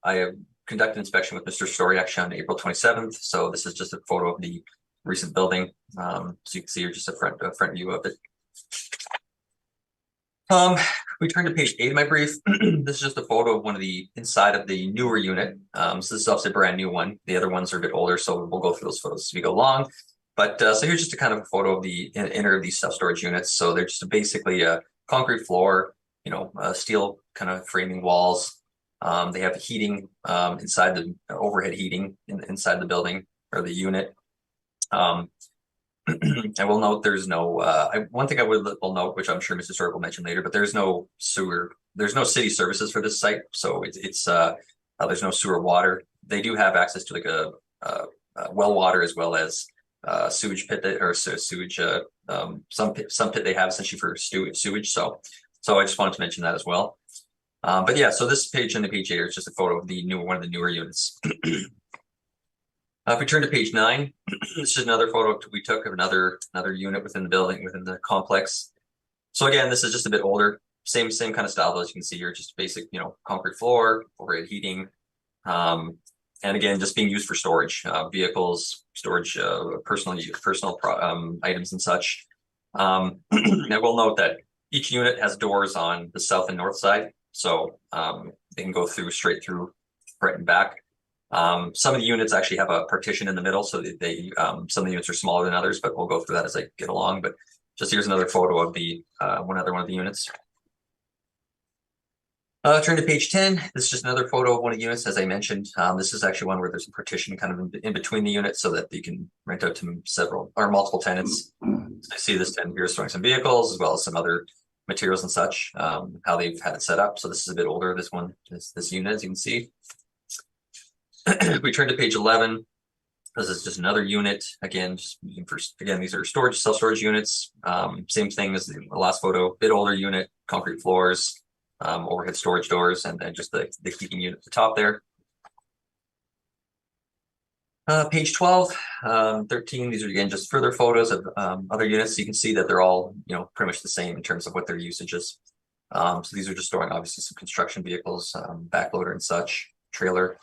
I conducted inspection with Mr. Story actually on April 27th. So this is just a photo of the recent building. So you can see here just a front view of it. We turn to page 8 of my brief. This is just a photo of one of the inside of the newer unit. So this is obviously a brand new one. The other ones are a bit older, so we'll go through those photos as we go along. But so here's just a kind of a photo of the inner of these self-storage units. So they're just basically a concrete floor, steel kind of framing walls. They have heating inside the overhead heating inside the building or the unit. I will note there's no one thing I will note, which I'm sure Mr. Sorg will mention later, but there's no sewer, there's no city services for this site, so it's there's no sewer water. They do have access to like a well water as well as sewage pit or sewage some pit they have essentially for sewage. So I just wanted to mention that as well. But yeah, so this page on the page 8 is just a photo of the one of the newer units. If we turn to page 9, this is another photo we took of another unit within the building, within the complex. So again, this is just a bit older, same kind of style as you can see here, just basic, concrete floor, overhead heating, and again, just being used for storage, vehicles, storage, personal items and such. I will note that each unit has doors on the south and north side, so they can go straight through, front and back. Some of the units actually have a partition in the middle, so they some of the units are smaller than others, but we'll go through that as I get along. But just here's another photo of the one of the units. Turn to page 10. This is just another photo of one of the units, as I mentioned. This is actually one where there's a partition kind of in between the units so that you can rent out to several or multiple tenants. So I see this tenant here storing some vehicles as well as some other materials and such, how they've had it set up. So this is a bit older, this unit, as you can see. We turn to page 11. This is just another unit. Again, these are self-storage units. Same thing as the last photo, bit older unit, concrete floors, overhead storage doors, and then just the heating unit at the top there. Page 12, 13, these are again just further photos of other units. So you can see that they're all pretty much the same in terms of what their usage is. So these are just storing obviously some construction vehicles, backloader and such, trailer.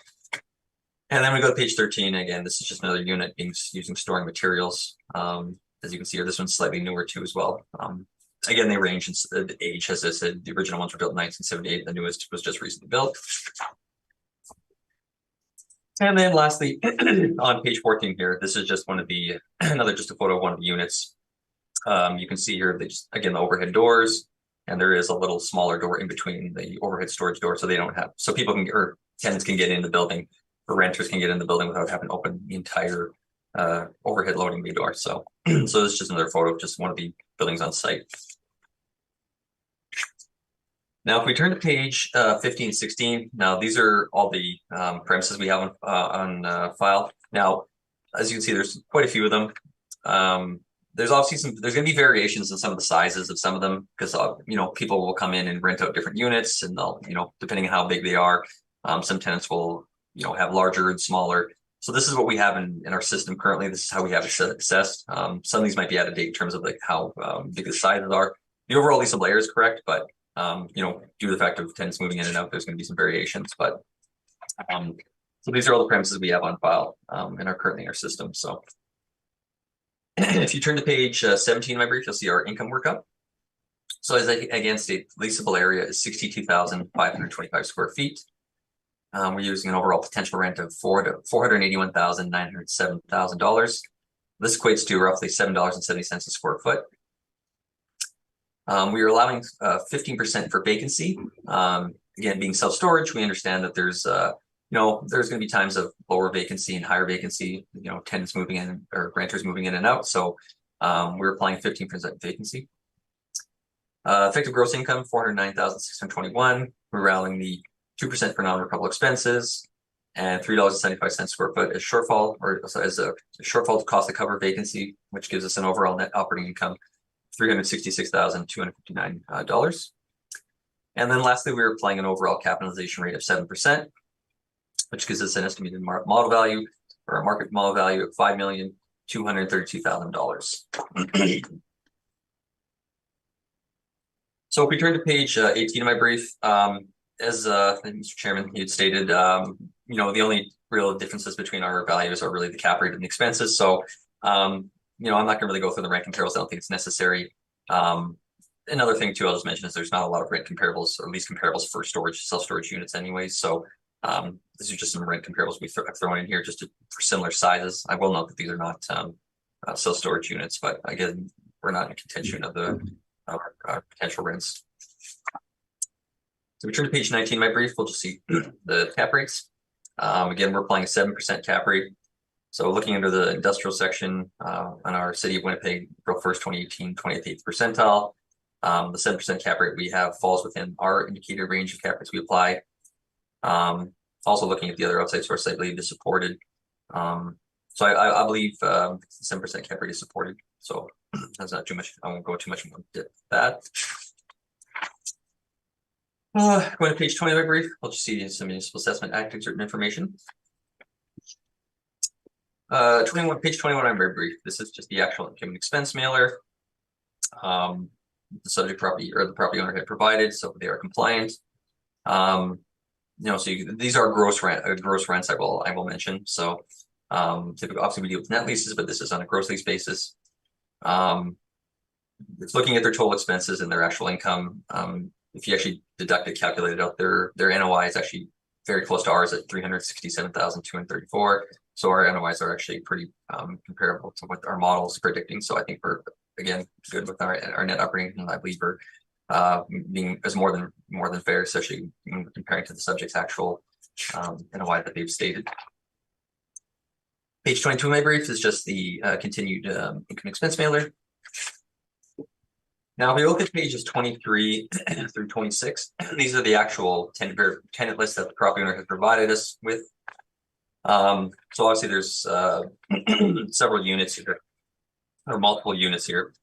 And then we go to page 13. Again, this is just another unit using storing materials. As you can see here, this one's slightly newer too as well. Again, they range in the age. As I said, the original ones were built in 1978. The newest was just recently built. And then lastly, on page 14 here, this is just just a photo of one of the units. You can see here, again, the overhead doors, and there is a little smaller door in between the overhead storage door, so people can, or tenants can get in the building, or renters can get in the building without having to open the entire overhead loading bay door. So this is just another photo of just one of the buildings on site. Now, if we turn to page 15, 16, now these are all the premises we have on file. Now, as you can see, there's quite a few of them. There's obviously there's going to be variations in some of the sizes of some of them because you know, people will come in and rent out different units, and they'll, you know, depending on how big they are, some tenants will, you know, have larger and smaller. So this is what we have in our system currently. This is how we have it assessed. Some of these might be out of date in terms of like how big the sizes are. The overall leasable area is correct, but you know, due to the fact of tenants moving in and out, there's going to be some variations. But so these are all the premises we have on file and are currently in our system. So if you turn to page 17 of my brief, you'll see our income workup. So as I again state, leasable area is 62,525 square feet. We're using an overall potential rent of $481,907,000. This equates to roughly $7.70 a square foot. We are allowing 15% for vacancy. Again, being self-storage, we understand that there's you know, there's going to be times of lower vacancy and higher vacancy, you know, tenants moving in or renters moving in and out. So we're applying 15% vacancy. Effective gross income, $409,621. We're rallying the 2% for non-recoverable expenses and $3.75 square foot as shortfall, or as a shortfall to cost to cover vacancy, which gives us an overall net operating income $366,259. And then lastly, we were applying an overall capitalization rate of 7%, which gives us an estimated model value or a market model value of $5,232,000. So if we turn to page 18 of my brief, as Mr. Chairman, you had stated, you know, the only real differences between our values are really the cap rate and the expenses. So, you know, I'm not going to really go through the rent comparables. I don't think it's necessary. Another thing too, I'll just mention is there's not a lot of rent comparables or lease comparables for storage, self-storage units anyways. So this is just some rent comparables we thrown in here just for similar sizes. I will note that these are not self-storage units, but again, we're not in contention of the potential rents. So we turn to page 19 of my brief, we'll just see the cap rates. Again, we're applying a 7% cap rate. So looking under the industrial section on our city of Winnipeg, April 1st, 2018, 28th percentile. The 7% cap rate we have falls within our indicated range of cap rates we apply. Also looking at the other outside source, I believe is supported. So I believe 7% cap rate is supported. So that's not too much. I won't go too much more into that. Going to page 20 of my brief, I'll just see some municipal assessment acting certain information. Page 21 of my brief. This is just the actual income and expense mailer. The subject property or the property owner had provided, so they are compliant. You know, so these are gross rents. I will mention. So typically, obviously, we deal with net leases, but this is on a gross lease basis. It's looking at their total expenses and their actual income. If you actually deduct it, calculated out, their NOI is actually very close to ours at $367,234. So our NOIs are actually pretty comparable to what our model is predicting. So I think we're again good with our net operating. I believe we're being as more than fair, especially when comparing to the subject's actual NOI that they've stated. Page 22 of my brief is just the continued income expense mailer. Now, if we look at pages 23 through 26, these are the actual tenant lists that the property owner has provided us with. So obviously there's several units here, or multiple units here.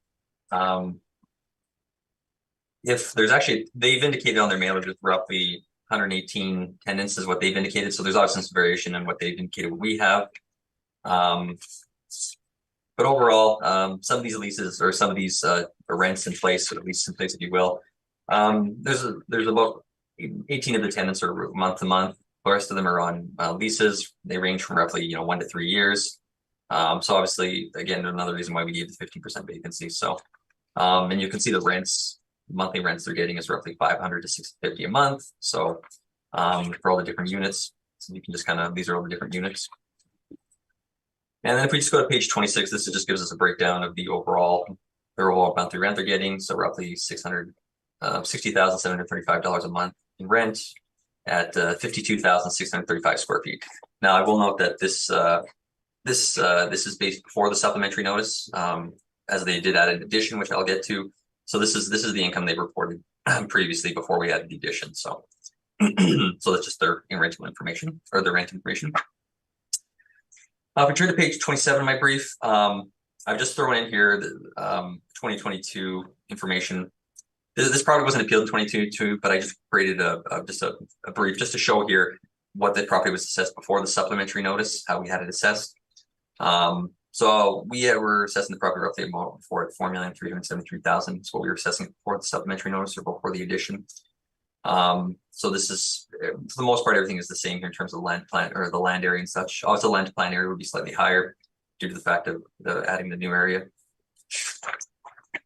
If there's actually, they've indicated on their mailer just roughly 118 tenants is what they've indicated. So there's obviously some variation in what they've indicated what we have. But overall, some of these leases or some of these rents in place, or leases in place, if you will, there's about 18 of the tenants are month to month. The rest of them are on leases. They range from roughly 1 to 3 years. So obviously, again, another reason why we gave the 15% vacancy. So, and you can see the rents, monthly rents they're getting is roughly $500 to $650 a month. So for all the different units, so you can just these are all the different units. And then if we just go to page 26, this just gives us a breakdown of the overall monthly rent they're getting. So roughly $60,735 a month in rent at 52,635 square feet. Now I will note that this is based before the supplementary notice, as they did add an addition, which I'll get to. So this is the income they reported previously before we added the addition, so. So that's just their rental information or their rent information. If we turn to page 27 of my brief, I've just thrown in here the 2022 information. This probably wasn't appealed in 2022, but I just created just a brief just to show here what the property was assessed before the supplementary notice, how we had it assessed. So we were assessing the property roughly before at $4,373,000. That's what we were assessing before the supplementary notice or before the addition. So this is, for the most part, everything is the same here in terms of land plan or the land area and such. Also, land plan area would be slightly higher due to the fact of adding the new area.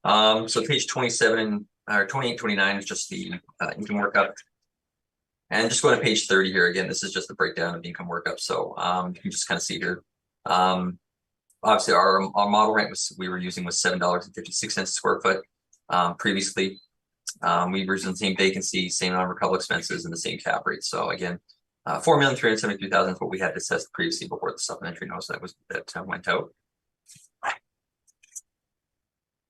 So page 27 or 28, 29 is just the income workup. And just go to page 30 here. Again, this is just the breakdown of the income workup. So you can just kind of see here. Obviously, our model rent we were using was $7.56 a square foot previously. We were using the same vacancy, same number of couple expenses, and the same cap rate. So again, $4,373,000 is what we had assessed previously before the supplementary notice that went out.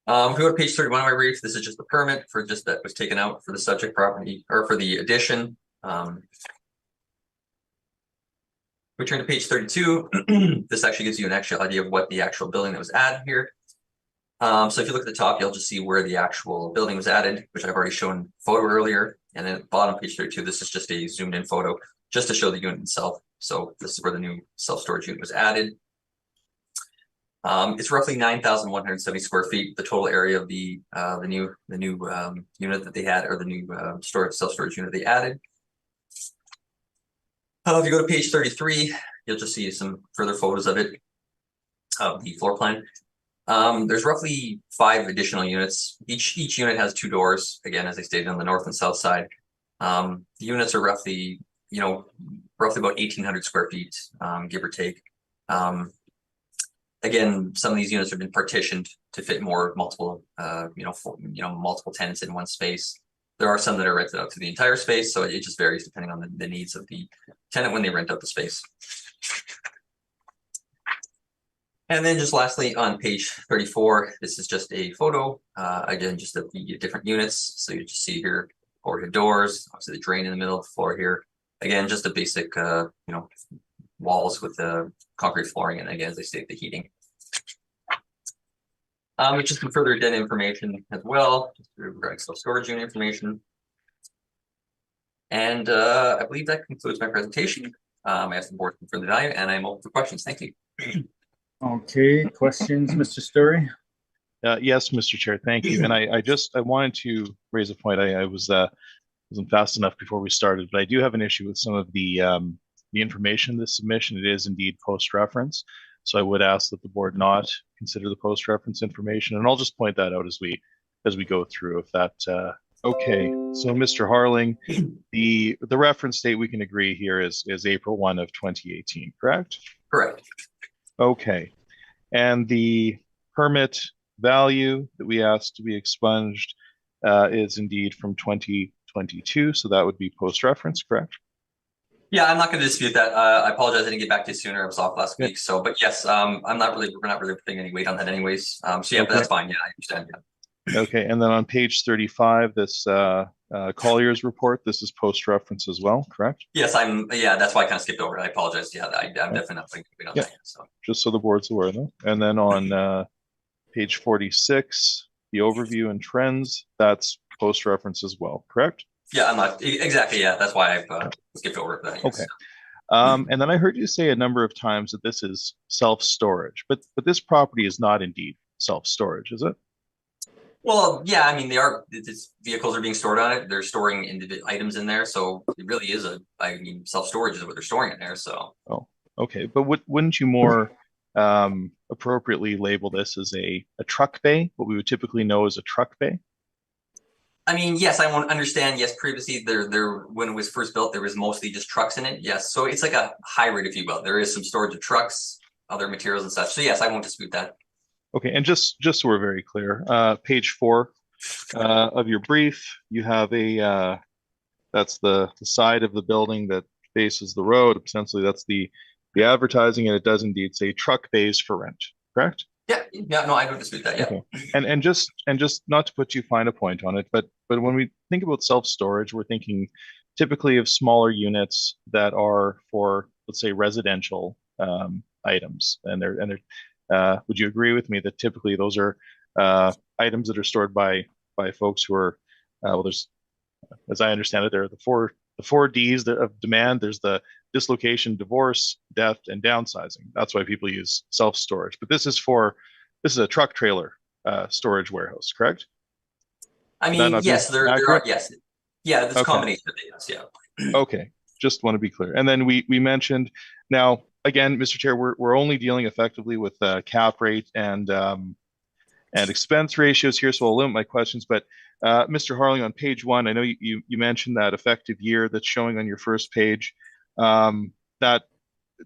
If we go to page 31 of my brief, this is just the permit for just that was taken out for the subject property or for the addition. We turn to page 32. This actually gives you an actual idea of what the actual building that was added here. So if you look at the top, you'll just see where the actual building was added, which I've already shown photo earlier. And then at the bottom, page 32, this is just a zoomed in photo just to show the unit itself. So this is where the new self-storage unit was added. It's roughly 9,170 square feet. The total area of the new unit that they had, or the new self-storage unit they added. If you go to page 33, you'll just see some further photos of it, of the floor plan. There's roughly 5 additional units. Each unit has 2 doors. Again, as I stated, on the north and south side. The units are roughly about 1,800 square feet, give or take. Again, some of these units have been partitioned to fit multiple tenants in one space. There are some that are rented out to the entire space, so it just varies depending on the needs of the tenant when they rent out the space. And then just lastly, on page 34, this is just a photo, again, just of the different units. So you just see here, overhead doors, obviously the drain in the middle of the floor here. Again, just a basic, walls with the concrete flooring, and again, as I state, the heating. Just some further addendum information as well, just regarding self-storage unit information. And I believe that concludes my presentation. I asked the board for the value, and I'm open for questions. Thank you. Okay, questions, Mr. Story? Yes, Mr. Chair, thank you. And I wanted to raise a point. I wasn't fast enough before we started, but I do have an issue with some of the information in this submission. It is indeed post-reference. So I would ask that the board not consider the post-reference information, and I'll just point that out as we go through. If that okay. So Mr. Harling, the reference date we can agree here is April 1 of 2018, correct? Correct. Okay. And the permit value that we asked to be expunged is indeed from 2022, so that would be post-reference, correct? Yeah, I'm not going to dispute that. I apologize, I didn't get back to you sooner. I was off last week. So, but yes, we're not really putting any weight on that anyways. So yeah, but that's fine. Yeah, I understand. Yeah. Okay, and then on page 35, this Collier's report, this is post-reference as well, correct? Yes, that's why I kind of skipped over it. I apologize. Yeah, I'm definitely not putting weight on that. So just so the board's aware, though. And then on page 46, the overview and trends, that's post-reference as well, correct? Yeah, I'm not exactly. Yeah, that's why I've skipped over that. Okay. And then I heard you say a number of times that this is self-storage, but this property is not indeed self-storage, is it? Well, yeah, I mean, vehicles are being stored on it. They're storing individual items in there, so it really is self-storage is what they're storing in there. So. Oh, okay, but wouldn't you more appropriately label this as a truck bay? What we would typically know as a truck bay. I mean, yes, I won't understand. Yes, previously there when it was first built, there was mostly just trucks in it. Yes, so it's like a hybrid, if you will. There is some storage of trucks, other materials and such. So yes, I won't dispute that. Okay, and just so we're very clear, page 4 of your brief, you have that's the side of the building that faces the road. Essentially, that's the advertising, and it does indeed say truck bays for rent, correct? Yeah, no, I don't dispute that, yeah. Okay. And just not to put too fine a point on it, but when we think about self-storage, we're thinking typically of smaller units that are for, let's say, residential items. And would you agree with me that typically those are items that are stored by folks who are well, there's, as I understand it, there are the four Ds of demand. There's the dislocation, divorce, death, and downsizing. That's why people use self-storage. But this is a truck trailer storage warehouse, correct? I Would that mean, not be yes, there are, accurate? yes. Yeah, this Okay. combination of things, yeah. Okay, just want to be clear. And then we mentioned, now again, Mr. Chair, we're only dealing effectively with cap rate and expense ratios here, so I'll limit my questions. But Mr. Harling, on page 1, I know you mentioned that effective year that's showing on your first page. That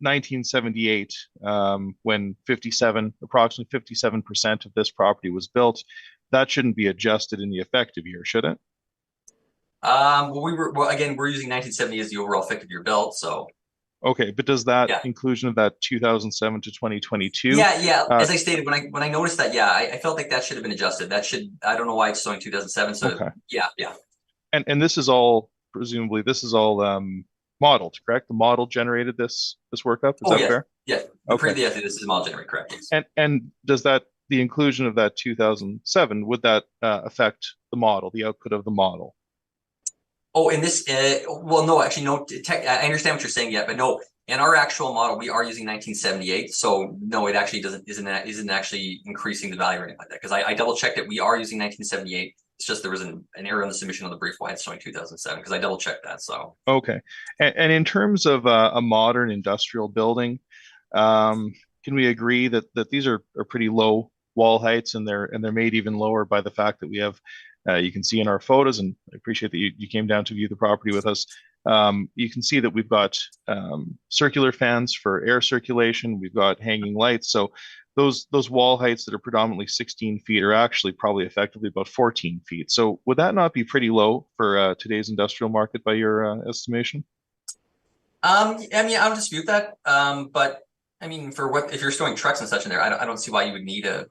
1978, when approximately 57% of this property was built, that shouldn't be adjusted in the effective year, should it? Well, again, we're using 1970 as the overall effective year built, so. Okay, but does that Yeah. inclusion of that 2007 to 2022? Yeah. As I stated, when I noticed that, yeah, I felt like that should have been adjusted. I don't know why it's showing 2007. So Okay. yeah. And this is all, presumably, modeled, correct? The model generated this workup. Is that yes. fair? Yes. Okay. Yes, this is model generated, correct? Yes. And does the inclusion of that 2007, would that affect the model, the output of the model? Oh, in this, well, no, actually, no. I understand what you're saying, yeah, but no. In our actual model, we are using 1978, so no, it actually isn't actually increasing the value or anything like that. Because I double checked it, we are using 1978. It's just there was an error in the submission of the brief why it's showing 2007 because I double checked that. So okay, and in terms of a modern industrial building, can we agree that these are pretty low wall heights, and they're made even lower by the fact that we have, you can see in our photos, and I appreciate that you came down to view the property with us. You can see that we've got circular fans for air circulation. We've got hanging lights. So those wall heights that are predominantly 16 feet are actually probably effectively about 14 feet. So would that not be pretty low for today's industrial market by your estimation? I mean, I don't dispute that. But I mean, if you're storing trucks and such in there, I don't see why you would need a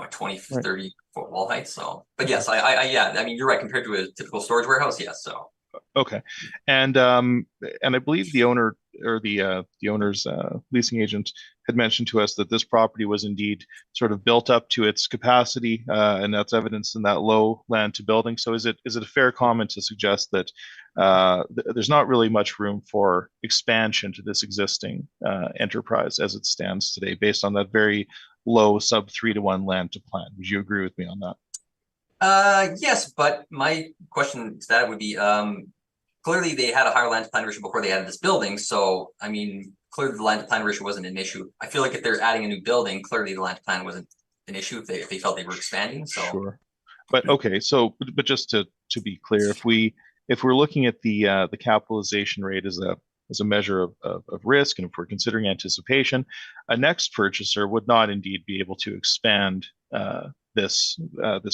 20, 30 foot wall height. So, but yes, yeah, I mean, you're right compared to a typical storage warehouse. Yes. So. Okay, and I believe the owner or the owner's leasing agent had mentioned to us that this property was indeed sort of built up to its capacity, and that's evidenced in that low land to building. So is it a fair comment to suggest that there's not really much room for expansion to this existing enterprise as it stands today, based on that very low sub 3-to-1 land to plan? Would you agree with me on that? Yes, but my question to that would be, clearly they had a higher land to plan ratio before they added this building. So, I mean, clearly the land to plan ratio wasn't an issue. I feel like if they're adding a new building, clearly the land to plan wasn't an issue if they felt they were expanding. So sure. But okay, so but just to be clear, if we're looking at the capitalization rate as a measure of risk, and if we're considering anticipation, a next purchaser would not indeed be able to expand this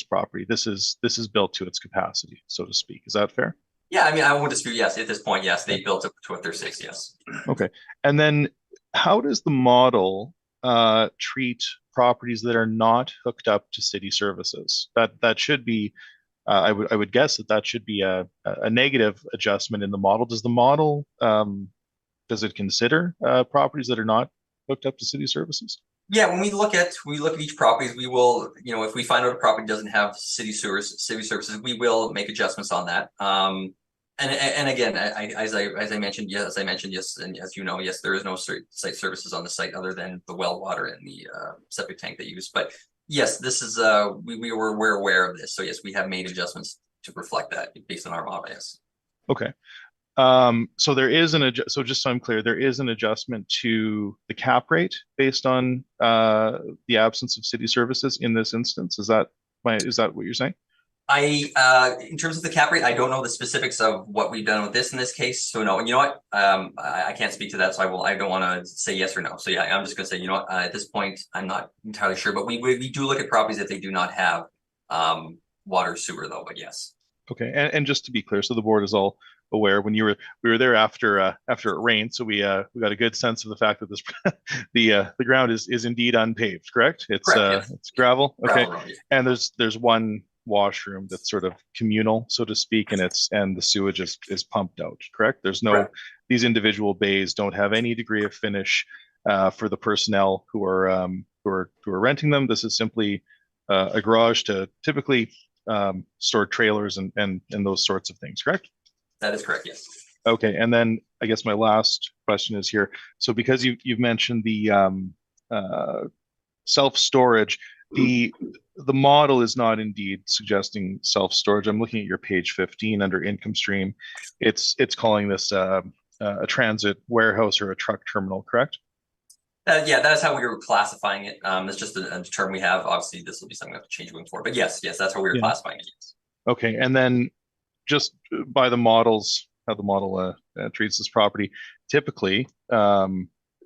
property. This is built to its capacity, so to speak. Is that fair? Yeah, I mean, I won't dispute. Yes, at this point, yes, they built up to what they're 6. Yes. Okay, and then how does the model treat properties that are not hooked up to city services? That should be, I would guess that should be a negative adjustment in the model. Does the model does it consider properties that are not hooked up to city services? Yeah, when we look at each property, we will, if we find out a property doesn't have city services, we will make adjustments on that. And again, as I mentioned, yes, and as you know, yes, there is no site services on the site other than the well water and the septic tank they use. But yes, this is we're aware of this. So yes, we have made adjustments to reflect that based on our model. Yes. Okay. So there is so just so I'm clear, there is an adjustment to the cap rate based on the absence of city services in this instance. Is that what you're saying? In terms of the cap rate, I don't know the specifics of what we've done with this in this case. So no, you know what? I can't speak to that. So I don't want to say yes or no. So yeah, I'm just going to say, at this point, I'm not entirely sure, but we do look at properties that they do not have water, sewer though, but yes. Okay. And just to be clear, so the board is all aware when we were there after it rained, so we got a good sense of the fact that this the ground is indeed unpaved, correct? Correct, yes. It's gravel. Okay. Gravel road, yeah. And there's one washroom that's sort of communal, so to speak, and the sewage is pumped out, correct? There's no Correct. These individual bays don't have any degree of finish for the personnel who are renting them. This is simply a garage to typically store trailers and those sorts of things, correct? That is correct, yes. Okay, and then I guess my last question is here. So because you've mentioned the self-storage, the model is not indeed suggesting self-storage. I'm looking at your page 15 under income stream. It's calling this a transit warehouse or a truck terminal, correct? Yeah, that is how we were classifying it. It's just a term we have. Obviously, this will be something we have to change going forward. But yes, that's how we were classifying it. Yes. Okay, and then just by the models, how the model treats this property, typically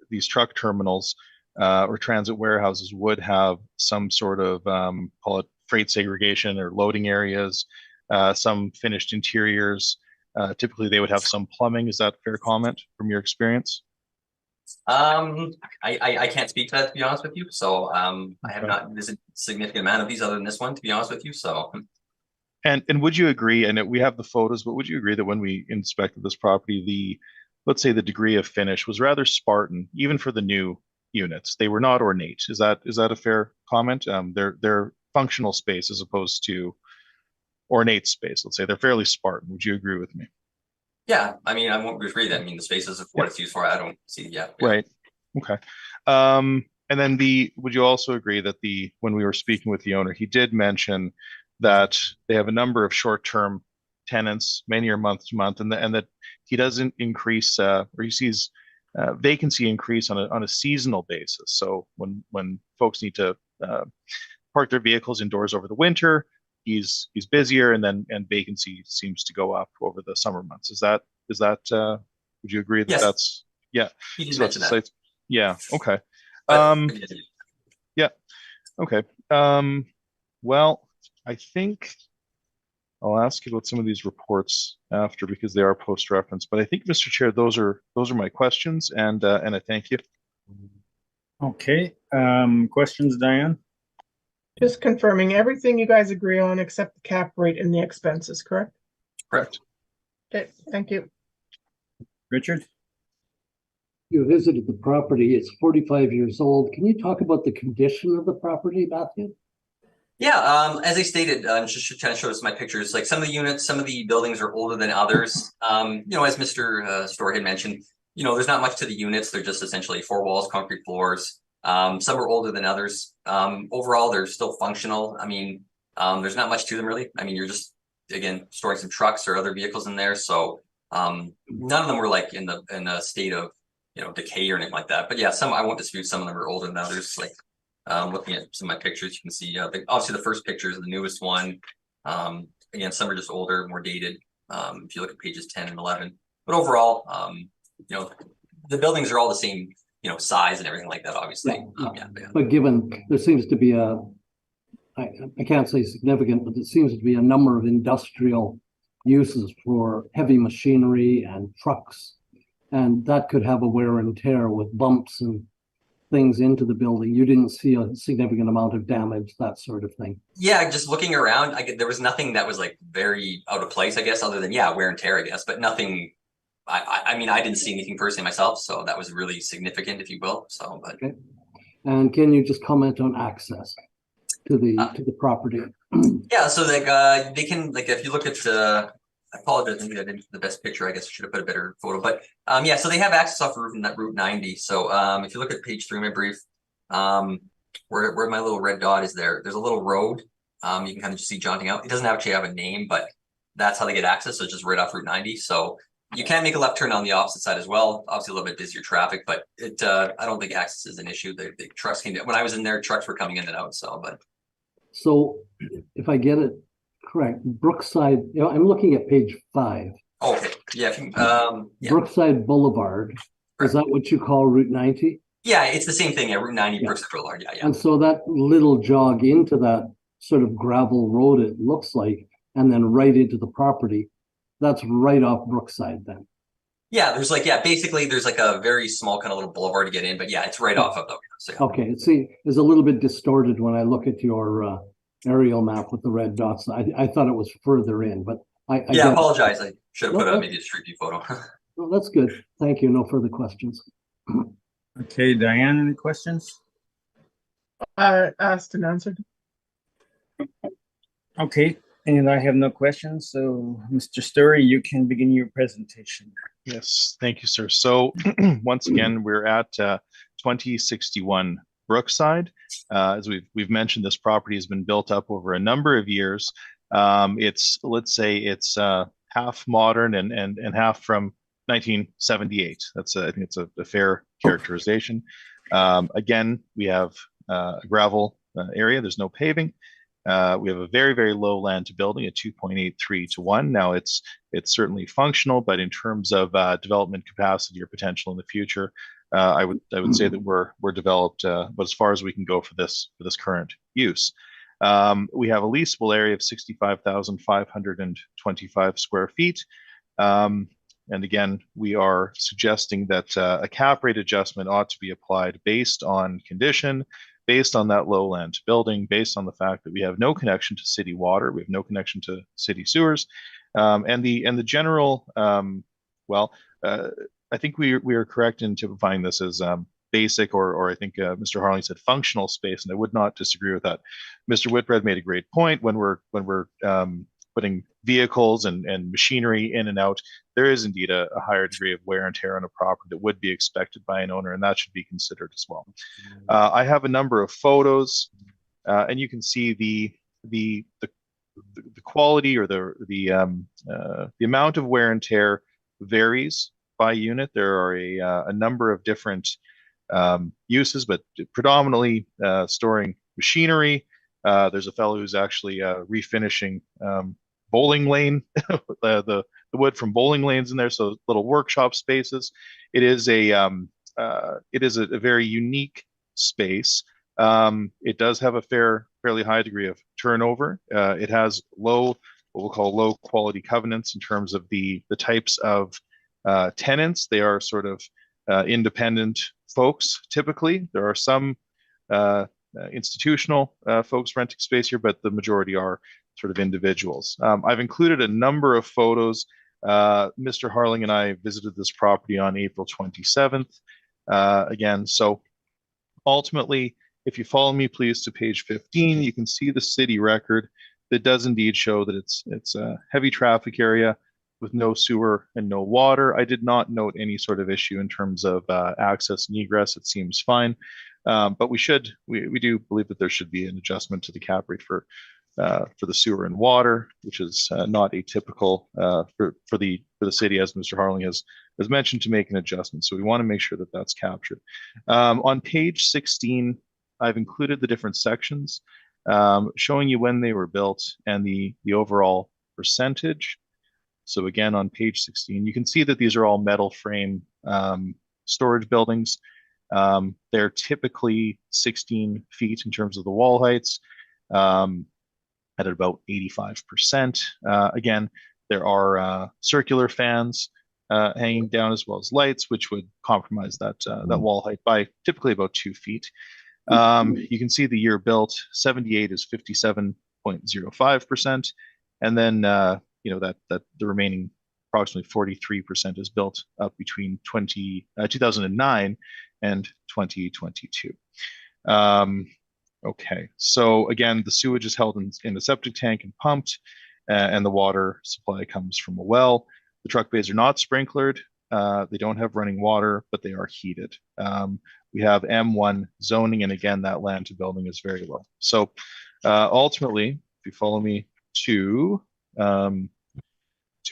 these truck terminals or transit warehouses would have some sort of call it freight segregation or loading areas, some finished interiors. Typically, they would have some plumbing. Is that a fair comment from your experience? I can't speak to that, to be honest with you. So I have not visited a significant amount of these other than this one, to be honest with you. So. And would you agree, and we have the photos, but would you agree that when we inspected this property, let's say the degree of finish was rather Spartan, even for the new units? They were not ornate. Is that a fair comment? They're functional space as opposed to ornate space. Let's say they're fairly Spartan. Would you agree with me? Yeah, I mean, I won't agree that. I mean, the space is what it's used for. I don't see. Yeah. Right. Okay. And then would you also agree that when we were speaking with the owner, he did mention that they have a number of short-term tenants, many are month to month, and that he doesn't increase or he sees vacancy increase on a seasonal basis. So when folks need to park their vehicles indoors over the winter, he's busier, and vacancy seems to go up over the summer months. Is that would you agree that Yes. that's He did so mention that. yeah, okay. But- Yeah, okay. Well, I think I'll ask you about some of these reports after because they are post-reference. But I think, Mr. Chair, those are my questions, and I thank you. Okay, questions, Diane? Just confirming everything you guys agree on except the cap rate and the expenses, correct? Correct. Okay, thank you. Richard? You visited the property. It's 45 years old. Can you talk about the condition of the property, Matthew? Yeah, as I stated, just trying to show us my pictures, like some of the units, some of the buildings are older than others. As Mr. Storr had mentioned, there's not much to the units. They're just essentially 4 walls, concrete floors. Some are older than others. Overall, they're still functional. I mean, there's not much to them really. I mean, you're just, again, storing some trucks or other vehicles in there. So none of them were like in a state of, decay or anything like that. But yeah, I won't dispute some of them are older than others. Like looking at some of my pictures, you can see obviously the first picture is the newest one. Again, some are just older, more dated. If you look at pages 10 and 11, but overall, the buildings are all the same, size and everything like that, obviously. Yeah. But given there seems to be I can't say significant, but there seems to be a number of industrial uses for heavy machinery and trucks, and that could have a wear and tear with bumps and things into the building. You didn't see a significant amount of damage, that sort of thing. Yeah, just looking around, there was nothing that was like very out of place, I guess, other than wear and tear, I guess, but nothing. I mean, I didn't see anything personally myself, so that was really significant, if you will. So, but okay. And can you just comment on access to the property? Yeah, so they can, if you look at I apologize, maybe I didn't the best picture. I guess I should have put a better photo, but so they have access off Route 90. So if you look at page 3 of my brief, where my little red dot is there's a little road. You can kind of just see jaunting out. It doesn't actually have a name, but that's how they get access. So it's just right off Route 90. So you can make a left turn on the opposite side as well. Obviously a little bit busier traffic, but I don't think access is an issue. The trucks came when I was in there, trucks were coming in and out. So if I get it correct, Brookside, I'm looking at page 5. Oh, okay. Yeah. Brookside Boulevard. Correct. Is that what you call Route 90? Yeah, it's the same thing. Yeah, Route 90, Brookside Boulevard. Yeah. And so that little jog into that sort of gravel road, it looks like, and then right into the property. that's right off Brookside then. Yeah, there's like, yeah, basically there's like a very small kind of little boulevard to get in, but yeah, it's right off of them. So, yeah. Okay, see, it's a little bit distorted when I look at your aerial map with the red dots. I thought it was further in, but I Yeah, get it. apologize. I should have No, put no. maybe a street view photo. No, that's good. Thank you. No further questions. Okay, Diane, any questions? Asked and answered. Okay, and I have no questions, so Mr. Story, you can begin your presentation. Yes, thank you, sir. So once again, we're at 2061 Brookside. As we've mentioned, this property has been built up over a number of years. Let's say it's half modern and half from 1978. I think it's a fair characterization. Again, we have a gravel area. There's no paving. We have a very, very low land to building at 2.83 to 1. Now it's certainly functional, but in terms of development capacity or potential in the future, I would say that we're developed, but as far as we can go for this current use. We have a leasable area of 65,525 square feet. And again, we are suggesting that a cap rate adjustment ought to be applied based on condition, based on that low land building, based on the fact that we have no connection to city water, we have no connection to city sewers, and the general. I think we are correct in typifying this as basic, or I think Mr. Harling said functional space, and I would not disagree with that. Mr. Whitbread made a great point when we're putting vehicles and machinery in and out. There is indeed a higher degree of wear and tear on a property that would be expected by an owner, and that should be considered as well. I have a number of photos, and you can see the quality or the amount of wear and tear varies by unit. There are a number of different uses, but predominantly storing machinery. There's a fellow who's actually refinishing bowling lane, the wood from bowling lanes in there, so little workshop spaces. It is a very unique space. It does have a fairly high degree of turnover. It has what we'll call low quality covenants in terms of the types of tenants. They are sort of independent folks. Typically, there are some institutional folks renting space here, but the majority are sort of individuals. I've included a number of photos. Mr. Harling and I visited this property on April 27th. Again, so ultimately, if you follow me, please, to page 15, you can see the city record that does indeed show that it's a heavy traffic area with no sewer and no water. I did not note any sort of issue in terms of access and egress. It seems fine. But we do believe that there should be an adjustment to the cap rate for the sewer and water, which is not atypical for the city, as Mr. Harling has mentioned, to make an adjustment. So we want to make sure that that's captured. On page 16, I've included the different sections showing you when they were built and the overall percentage. So again, on page 16, you can see that these are all metal frame storage buildings. They're typically 16 feet in terms of the wall heights, at about 85%. Again, there are circular fans hanging down as well as lights, which would compromise that wall height by typically about 2 feet. You can see the year built, 78 is 57.05%, and then that the remaining approximately 43% is built up between 2009 and 2022. Okay, so again, the sewage is held in the septic tank and pumped, and the water supply comes from a well. The truck bays are not sprinklered. They don't have running water, but they are heated. We have M1 zoning, and again, that land to building is very low. So ultimately, if you follow me to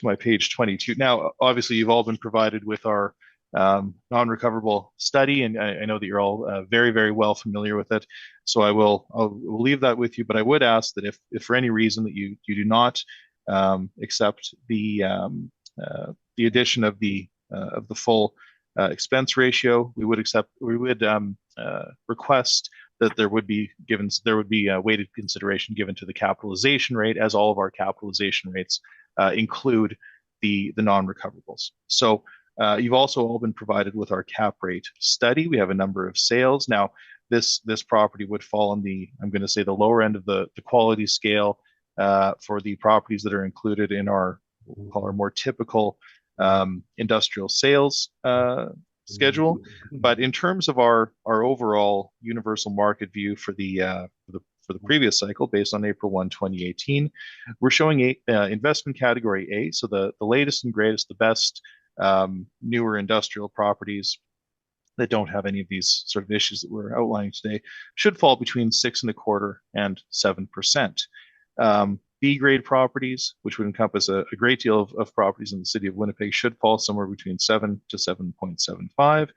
my page 22. Now, obviously, you've all been provided with our non-recoverable study, and I know that you're all very, very well familiar with it. So I'll leave that with you. But I would ask that if for any reason that you do not accept the addition of the full expense ratio, we would request that there would be weighted consideration given to the capitalization rate, as all of our capitalization rates include the non-recoverables. So you've also all been provided with our cap rate study. We have a number of sales. Now, this property would fall on the, I'm going to say, the lower end of the quality scale for the properties that are included in our, we'll call our more typical industrial sales schedule. But in terms of our overall universal market view for the previous cycle, based on April 1, 2018, we're showing investment category A, so the latest and greatest, the best newer industrial properties that don't have any of these sort of issues that we're outlining today, should fall between 6.25% and 7%. B grade properties, which would encompass a great deal of properties in the city of Winnipeg, should fall somewhere between 7 to 7.75.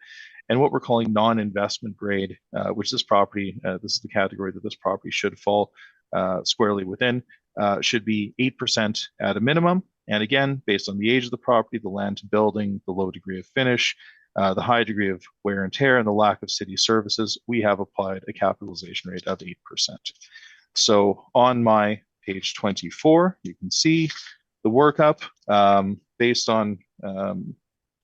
And what we're calling non-investment grade, which this property, this is the category that this property should fall squarely within, should be 8% at a minimum. And again, based on the age of the property, the land to building, the low degree of finish, the high degree of wear and tear, and the lack of city services, we have applied a capitalization rate of 8%. So on my page 24, you can see the workup based on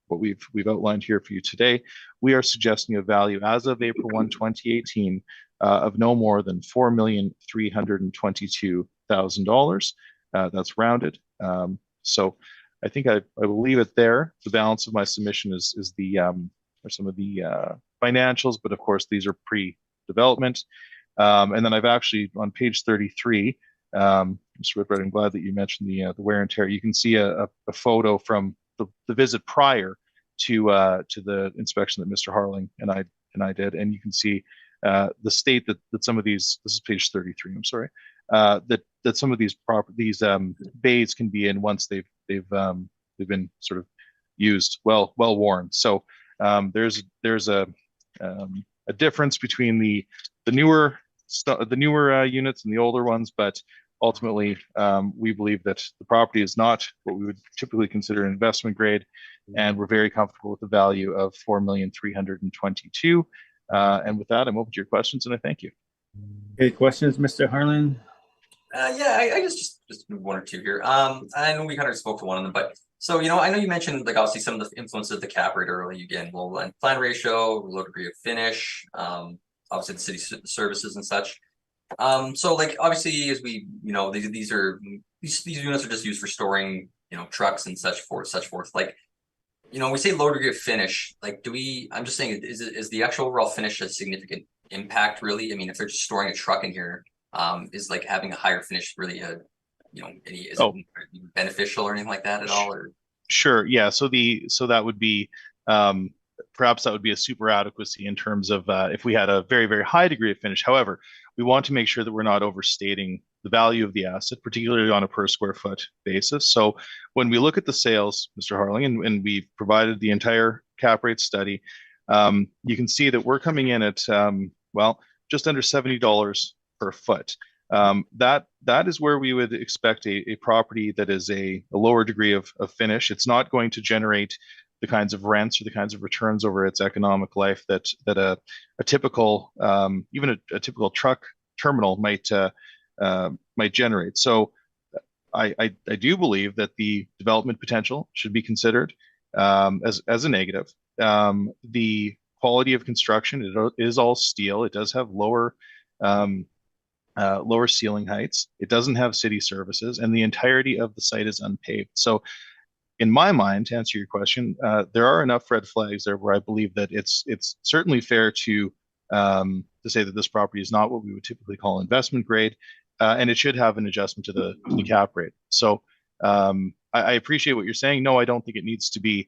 what we've outlined here for you today. We are suggesting a value as of April 1, 2018 of no more than $4,322,000. That's rounded. So I think I will leave it there. The balance of my submission is are some of the financials, but of course these are pre-development. And then I've actually on page 33. Mr. Whitbread, I'm glad that you mentioned the wear and tear. You can see a photo from the visit prior to the inspection that Mr. Harling and I did, and you can see the state that some of these. This is page 33. I'm sorry. That some of these bays can be in once they've been sort of used, well worn. So there's a difference between the newer units and the older ones, but ultimately we believe that the property is not what we would typically consider an investment grade, and we're very comfortable with the value of $4,322,000. And with that, I'm open to your questions, and I thank you. Okay, questions, Mr. Harlan? Yeah, I just one or two here. I know we kind of spoke to one of them, but so I know you mentioned like obviously some of the influences of the cap rate early. Again, low land plan ratio, low degree of finish, obviously the city services and such. So like obviously as we these units are just used for storing trucks and such forth. Like we say low degree of finish. Like I'm just saying, is the actual overall finish a significant impact really? I mean, if they're just storing a truck in here, is like having a higher finish really it beneficial or anything like that at all? Or sure, yeah. So that would be perhaps that would be a super adequacy in terms of if we had a very, very high degree of finish. However, we want to make sure that we're not overstating the value of the asset, particularly on a per square foot basis. So when we look at the sales, Mr. Harling, and we provided the entire cap rate study, you can see that we're coming in at just under $70 per foot. That is where we would expect a property that is a lower degree of finish. It's not going to generate the kinds of rents or the kinds of returns over its economic life that a typical even a typical truck terminal might generate. So I do believe that the development potential should be considered as a negative. The quality of construction, it is all steel. It does have lower ceiling heights. It doesn't have city services, and the entirety of the site is unpaved. So in my mind, to answer your question, there are enough red flags there where I believe that it's certainly fair to say that this property is not what we would typically call investment grade, and it should have an adjustment to the cap rate. So I appreciate what you're saying. No, I don't think it needs to be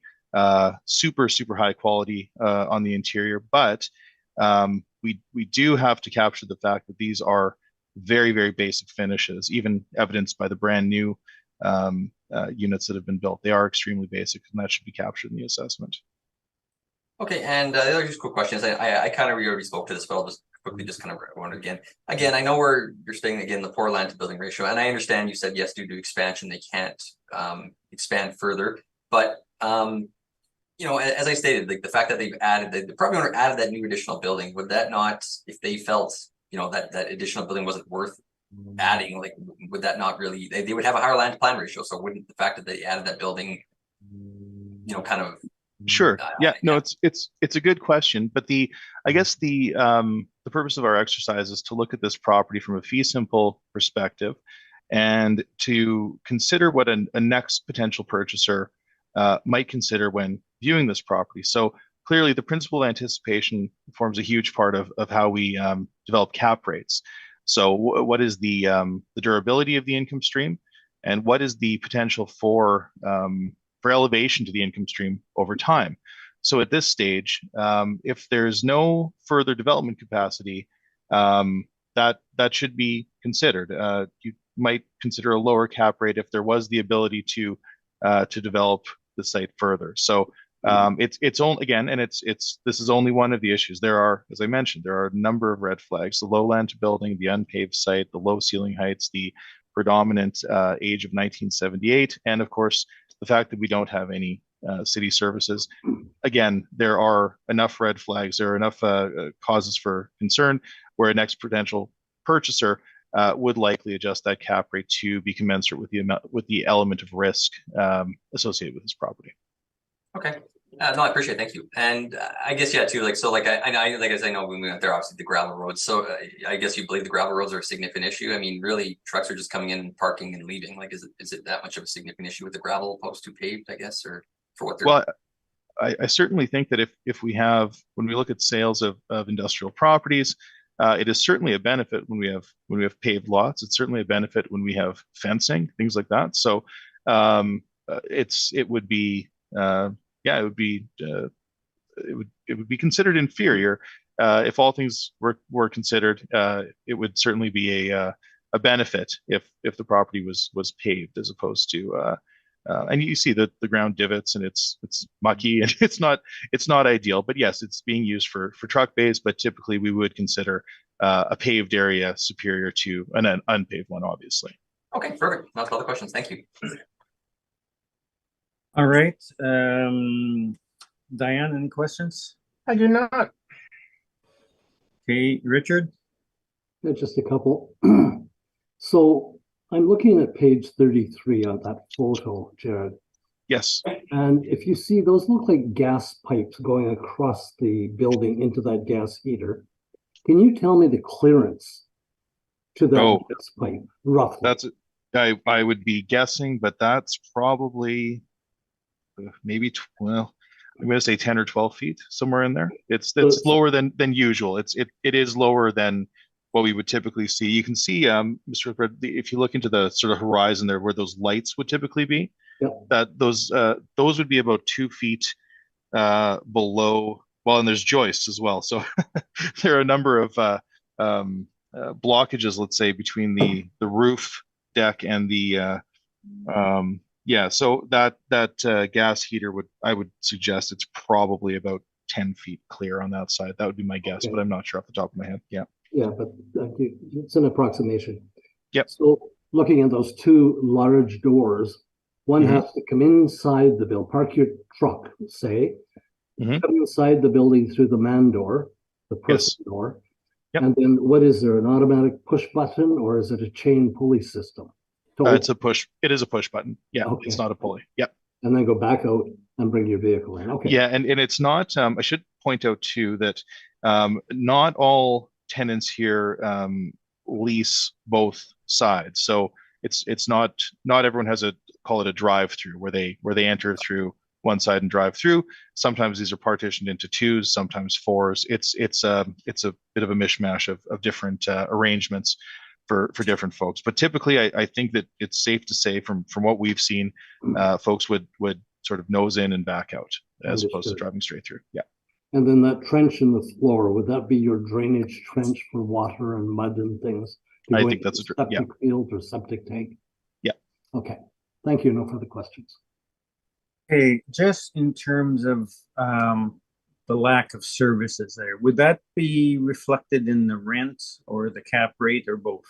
super high quality on the interior, but we do have to capture the fact that these are very, very basic finishes, even evidenced by the brand new units that have been built. They are extremely basic, and that should be captured in the assessment. Okay, and the other just quick questions. I kind of already spoke to this, but I'll just quickly kind of wonder again. Again, I know you're saying again the poor land to building ratio, and I understand you said yes, due to expansion they can't expand further. But as I stated, like the fact that they've added the property owner added that new additional building, would that not, if they felt that additional building wasn't worth adding, like, would that not really, they would have a higher land to plan ratio, so wouldn't the fact that they added that building, kind of. Sure. Yeah, no, it's a good question, but I guess the purpose of our exercise is to look at this property from a fee simple perspective and to consider what a next potential purchaser might consider when viewing this property. So clearly the principal anticipation forms a huge part of how we develop cap rates. So what is the durability of the income stream, and what is the potential for elevation to the income stream over time? So at this stage, if there's no further development capacity, that should be considered. You might consider a lower cap rate if there was the ability to develop the site further. So it's only, again, and this is only one of the issues. There are, as I mentioned, there are a number of red flags: the low land to building, the unpaved site, the low ceiling heights, the predominant age of 1978, and of course the fact that we don't have any city services. Again, there are enough red flags, there are enough causes for concern where a next potential purchaser would likely adjust that cap rate to be commensurate with the element of risk associated with this property. Okay. No, I appreciate it. Thank you. And I guess, yeah, too, like, so like, I like, as I know, when we went there, obviously the gravel roads. So I guess you believe the gravel roads are a significant issue. I mean, really, trucks are just coming in and parking and leaving. Like, is it that much of a significant issue with the gravel opposed to paved, I guess, or for what they're? Well, I certainly think that if we have, when we look at sales of industrial properties, it is certainly a benefit when we have paved lots. It's certainly a benefit when we have fencing, things like that. So it would be considered inferior if all things were considered. It would certainly be a benefit if the property was paved as opposed to and you see the ground divots and it's mucky and it's not ideal. But yes, it's being used for truck bays, but typically we would consider a paved area superior to an unpaved one, obviously. Okay, perfect. That's all the questions. Thank you. All right. Diane, any questions? I do not. Okay, Richard? Yeah, just a couple. So I'm looking at page 33 on that photo, Jared. Yes. And if you see, those look like gas pipes going across the building into that gas heater. Can you tell me the clearance to that gas pipe, roughly? I would be guessing, but that's probably maybe, well, I'm going to say 10 or 12 feet, somewhere in there. It's lower than usual. It is lower than what we would typically see. You can see, Mr. Fred, if you look into the sort of horizon there where those lights would typically be, that those would be about 2 feet below. Well, and there's joists as well. So there are a number of blockages, let's say, between the roof deck and the so that gas heater I would suggest it's probably about 10 feet clear on that side. That would be my guess, but I'm not sure off the top of my head. Yeah, but it's an approximation. Yep. So looking at those two large doors, one has to come inside the building, park your truck, say, come inside the building through the man door, the person door. Yep. And then what is there, an automatic push button, or is it a chain pulley system? It is a push button. Yeah, It's not a pulley. Yep. And then go back out and bring your vehicle in. Okay. Yeah, and it's not, I should point out too that not all tenants here lease both sides. So it's not everyone has call it a drive-through where they enter through one side and drive through. Sometimes these are partitioned into twos, sometimes fours. It's a bit of a mishmash of different arrangements for different folks. But typically I think that it's safe to say from what we've seen, folks would sort of nose in and back out as opposed to driving straight through. Yeah. And then that trench in the floor, would that be your drainage trench for water and mud and things? I think that's a septic field or septic tank. Yeah. Okay. Thank you. No further questions. Hey, just in terms of the lack of services there, would that be reflected in the rent or the cap rate or both?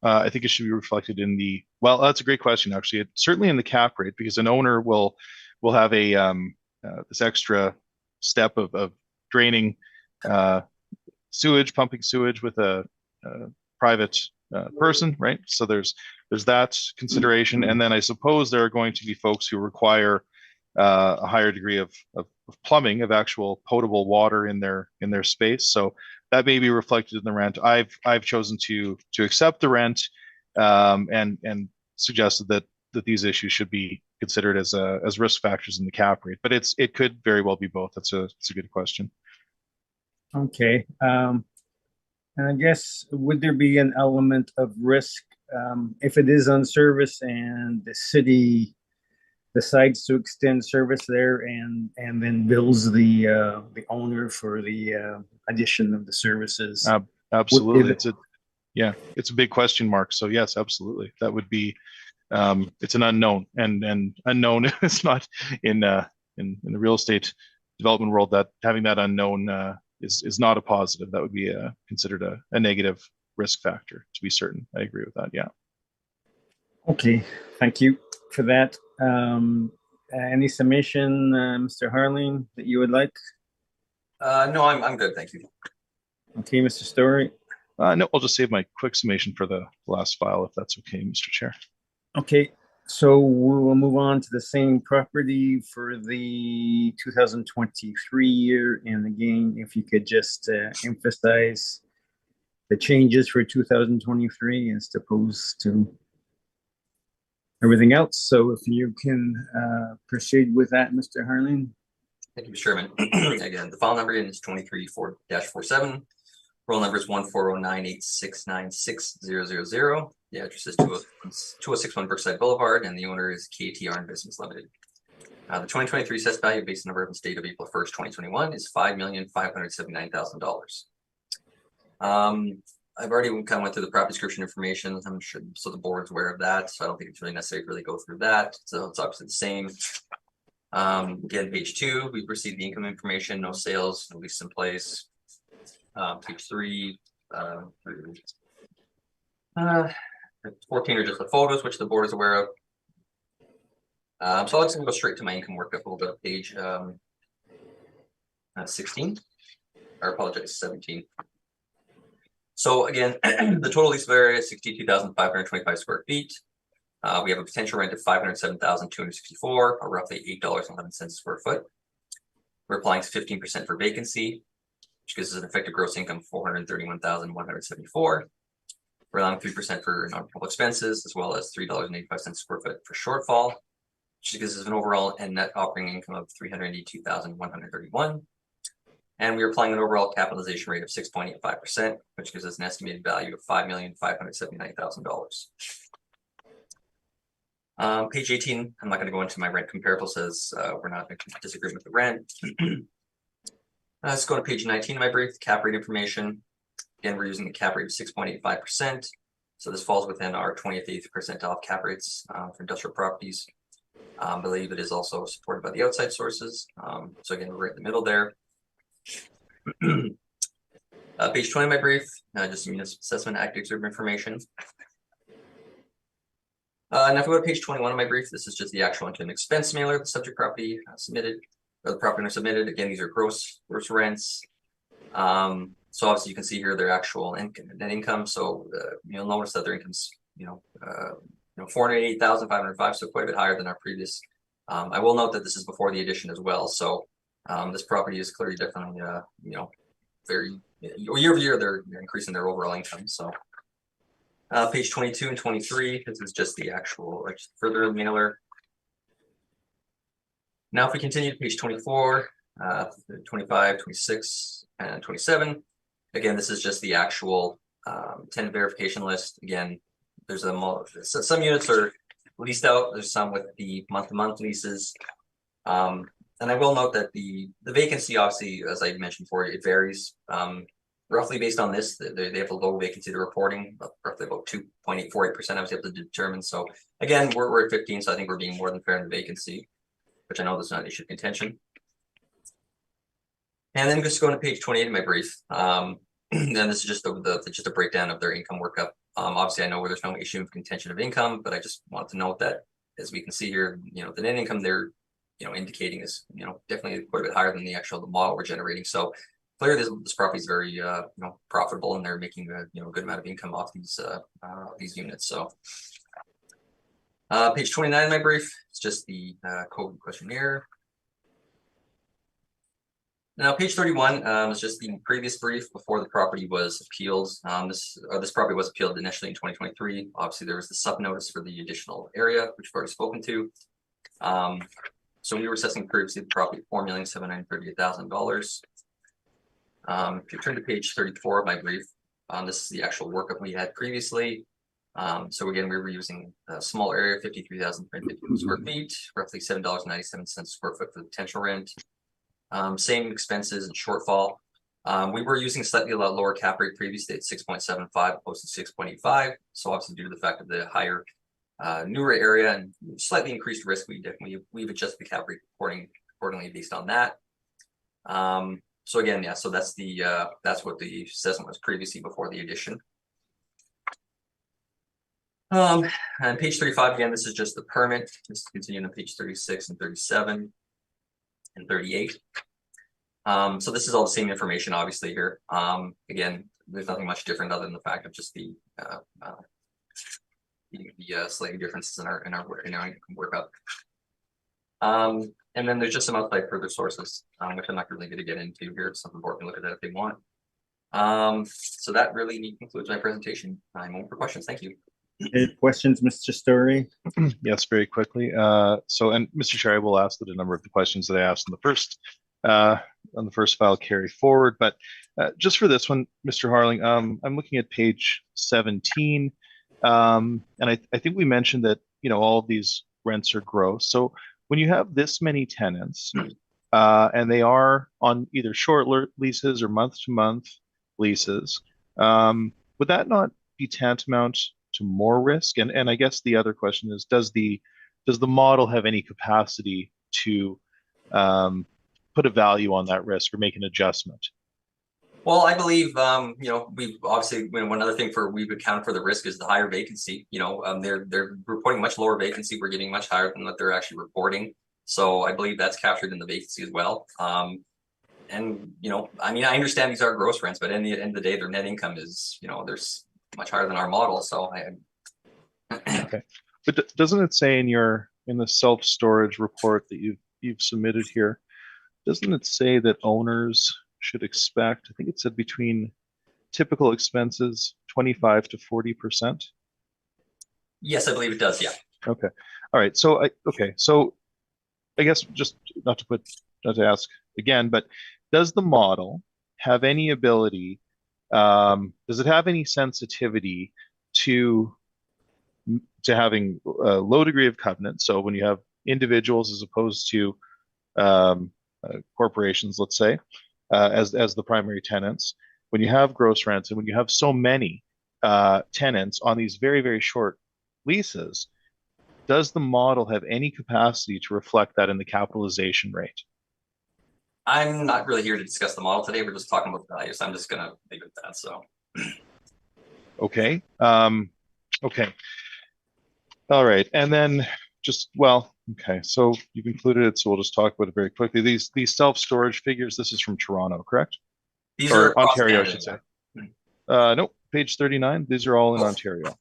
I think it should be reflected in well, that's a great question, actually. It's certainly in the cap rate, because an owner will have a this extra step of draining sewage, pumping sewage with a private person, right? So there's that consideration, and then I suppose there are going to be folks who require a higher degree of plumbing, of actual potable water in their space. So that may be reflected in the rent. I've chosen to accept the rent, and suggested that these issues should be considered as risk factors in the cap rate. But it could very well be both. It's a good question. Okay. And I guess, would there be an element of risk if it is on service and the city decides to extend service there and then bills the owner for the addition of the services? Absolutely. If It's a big question mark. So yes, absolutely. That would be, it's an unknown, and unknown is not in the real estate development world, that having that unknown is not a positive. That would be considered a negative risk factor, to be certain. I agree with that. Yeah. Okay, thank you for that. Any submission, Mr. Harling, that you would like? No, I'm good, thank you. Okay, Mr. Story. No, I'll just save my quick summation for the last file, if that's okay, Mr. Chair. Okay, so we'll move on to the same property for the 2023 year. And again, if you could just emphasize the changes for 2023 as opposed to everything else. So if you can proceed with that, Mr. Harling. Thank you, Mr. Chairman. Again, the file number is 23-47. Roll number is 14098696000. The address is 2061 Brookside Boulevard, and the owner is KTR Investments Limited. The 2023 assessed value based on the urban state of April 1st, 2021 is $5,579,000. I've already kind of went through the property description information. I'm sure so the board's aware of that, so I don't think it's really necessary to really go through that. So it's obviously the same. Again, page 2, we've received the income information, no sales, no lease in place. Page 3, 14 are just the photos, which the board is aware of. So I'll just go straight to my income workup. We'll go to page 16. I apologize, 17. So again, the total lease area is 62,525 square feet. We have a potential rent of $507,264, or roughly $8.11 a square foot. We're applying 15% for vacancy, which gives us an effective gross income of $431,174. We're allowing 3% for non-public expenses, as well as $3.85 a square foot for shortfall, which gives us an overall and net operating income of $382,131. And we're applying an overall capitalization rate of 6.85%, which gives us an estimated value of $5,579,000. Page 18, I'm not going to go into my rent comparables, as we're not in disagreement with the rent. Let's go to page 19 of my brief, cap rate information. Again, we're using the cap rate of 6.85%. So this falls within our 28th percentile cap rates for industrial properties. I believe it is also supported by the outside sources. So again, we're right in the middle there. Page 20 of my brief, just municipal assessment act exurban information. Now if we go to page 21 of my brief, this is just the actual income expense mailer the subject property submitted, or the property owner submitted. Again, these are gross rents. So obviously you can see here their actual net income. So you'll notice that their income's $488,505, so quite a bit higher than our previous. I will note that this is before the addition as well. So this property is clearly definitely very year over year they're increasing their overall income. So page 22 and 23, this is just the actual further mailer. Now if we continue to page 24, 25, 26, and 27, again this is just the actual tenant verification list. Again, there's some units are leased out, there's some with the month-to-month leases. And I will note that the vacancy, obviously, as I mentioned before, it varies. Roughly based on this, they have a low vacancy they're reporting, roughly about 2.848%. I was able to determine. So again, we're at 15, so I think we're being more than fair in the vacancy, which I know that's not an issue of contention. And then just going to page 28 of my brief. And this is just just a breakdown of their income workup. Obviously, I know where there's no issue of contention of income, but I just want to note that, as we can see here, the net income they're indicating is definitely quite a bit higher than the model we're generating. So clearly this property is very profitable, and they're making a good amount of income off these units. So page 29 of my brief, it's just the code questionnaire. Now, page 31 is just the previous brief before the property was appealed. This property was appealed initially in 2023. Obviously, there was the sub notice for the additional area, which we've already spoken to. So we were assessing previously the property at $4,738,000. If you turn to page 34 of my brief, this is the actual workup we had previously. So again, we were using a small area, 53,350 square feet, roughly $7.97 square foot for the potential rent. Same expenses and shortfall. We were using slightly lower cap rate previously at 6.75 opposed to 6.85. So obviously due to the fact of the higher newer area and slightly increased risk, we've adjusted the cap rate accordingly based on that. So again, yeah, so that's what the assessment was previously before the addition. And page 35, again, this is just the permit. This is continuing on page 36 and 37 and 38. So this is all the same information, obviously, here. Again, there's nothing much different other than the fact of just the slight differences in our income workup. And then there's just some outside further sources, which I'm not really going to get into here. Some of the board can look at that if they want. So that really concludes my presentation. I'm open for questions. Thank you. Any questions, Mr. Story? Yes, very quickly. And Mr. Chair, I will ask that a number of the questions that I asked on the first file carry forward. But just for this one, Mr. Harling, I'm looking at page 17, and I think we mentioned that all of these rents are gross. So when you have this many tenants, and they are on either short leases or month-to-month leases, would that not be tantamount to more risk? And I guess the other question is, does the model have any capacity to put a value on that risk or make an adjustment? Well, I believe we obviously one other thing we've accounted for the risk is the higher vacancy. They're reporting much lower vacancy. We're getting much higher than what they're actually reporting. So I believe that's captured in the vacancy as well. And I mean, I understand these are gross rents, but at the end of the day, their net income is there's much higher than our model. So Okay, but doesn't it say in the self-storage report that you've submitted here, doesn't it say that owners should expect, I think it said between typical expenses 25 to 40%? Yes, I believe it does. Yeah. Okay. All right. So I guess just not to ask again, but does the model have any ability? Does it have any sensitivity to having a low degree of covenant? So when you have individuals as opposed to corporations, let's say, as the primary tenants, when you have gross rents and when you have so many tenants on these very, very short leases, does the model have any capacity to reflect that in the capitalization rate? I'm not really here to discuss the model today. We're just talking about values. I'm just gonna leave it at that. So. Okay. Okay. All right. And then okay. So you've included it, so we'll just talk about it very quickly. These self-storage figures, this is from Toronto, correct? These are Ontario, I should say. Nope, page 39. These are all in Ontario.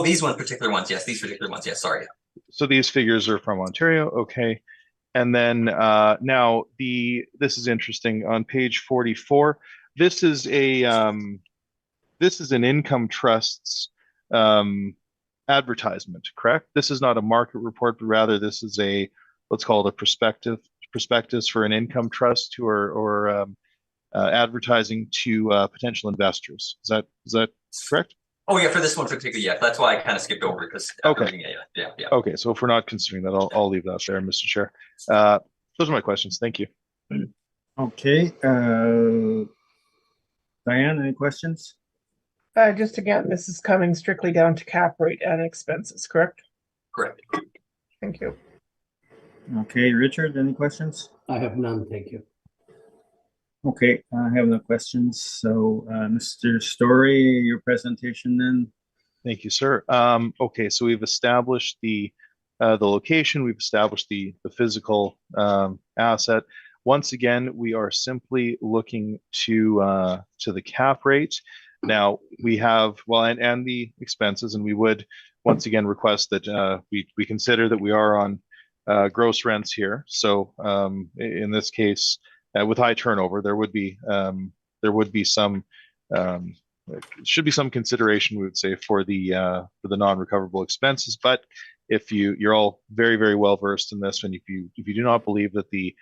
These particular ones. Yes, these particular ones. Yes, sorry. So these figures are from Ontario. Okay. And then now this is interesting. On page 44, this is an income trust's advertisement, correct? This is not a market report, but rather this is let's call it a prospectus for an income trust who are advertising to potential investors. Is that correct? Oh yeah, for this one particularly, yeah. That's why I kind of skipped over it because okay. Yeah. Okay, so if we're not considering that, I'll leave that there, Mr. Chair. Those are my questions. Thank you. Okay. Diane, any questions? Just again, this is coming strictly down to cap rate and expenses, correct? Correct. Thank you. Okay, Richard, any questions? I have none, thank you. Okay, I have no questions. So, Mr. Story, your presentation then. Thank you, sir. Okay, so we've established the location, we've established the physical asset. Once again, we are simply looking to the cap rate. Now we have, well, and the expenses, and we would once again request that we consider that we are on gross rents here. So in this case, with high turnover, there would be some should be some consideration, we would say, for the non-recoverable expenses. But if you're all very, very well versed in this, and if you do not believe that the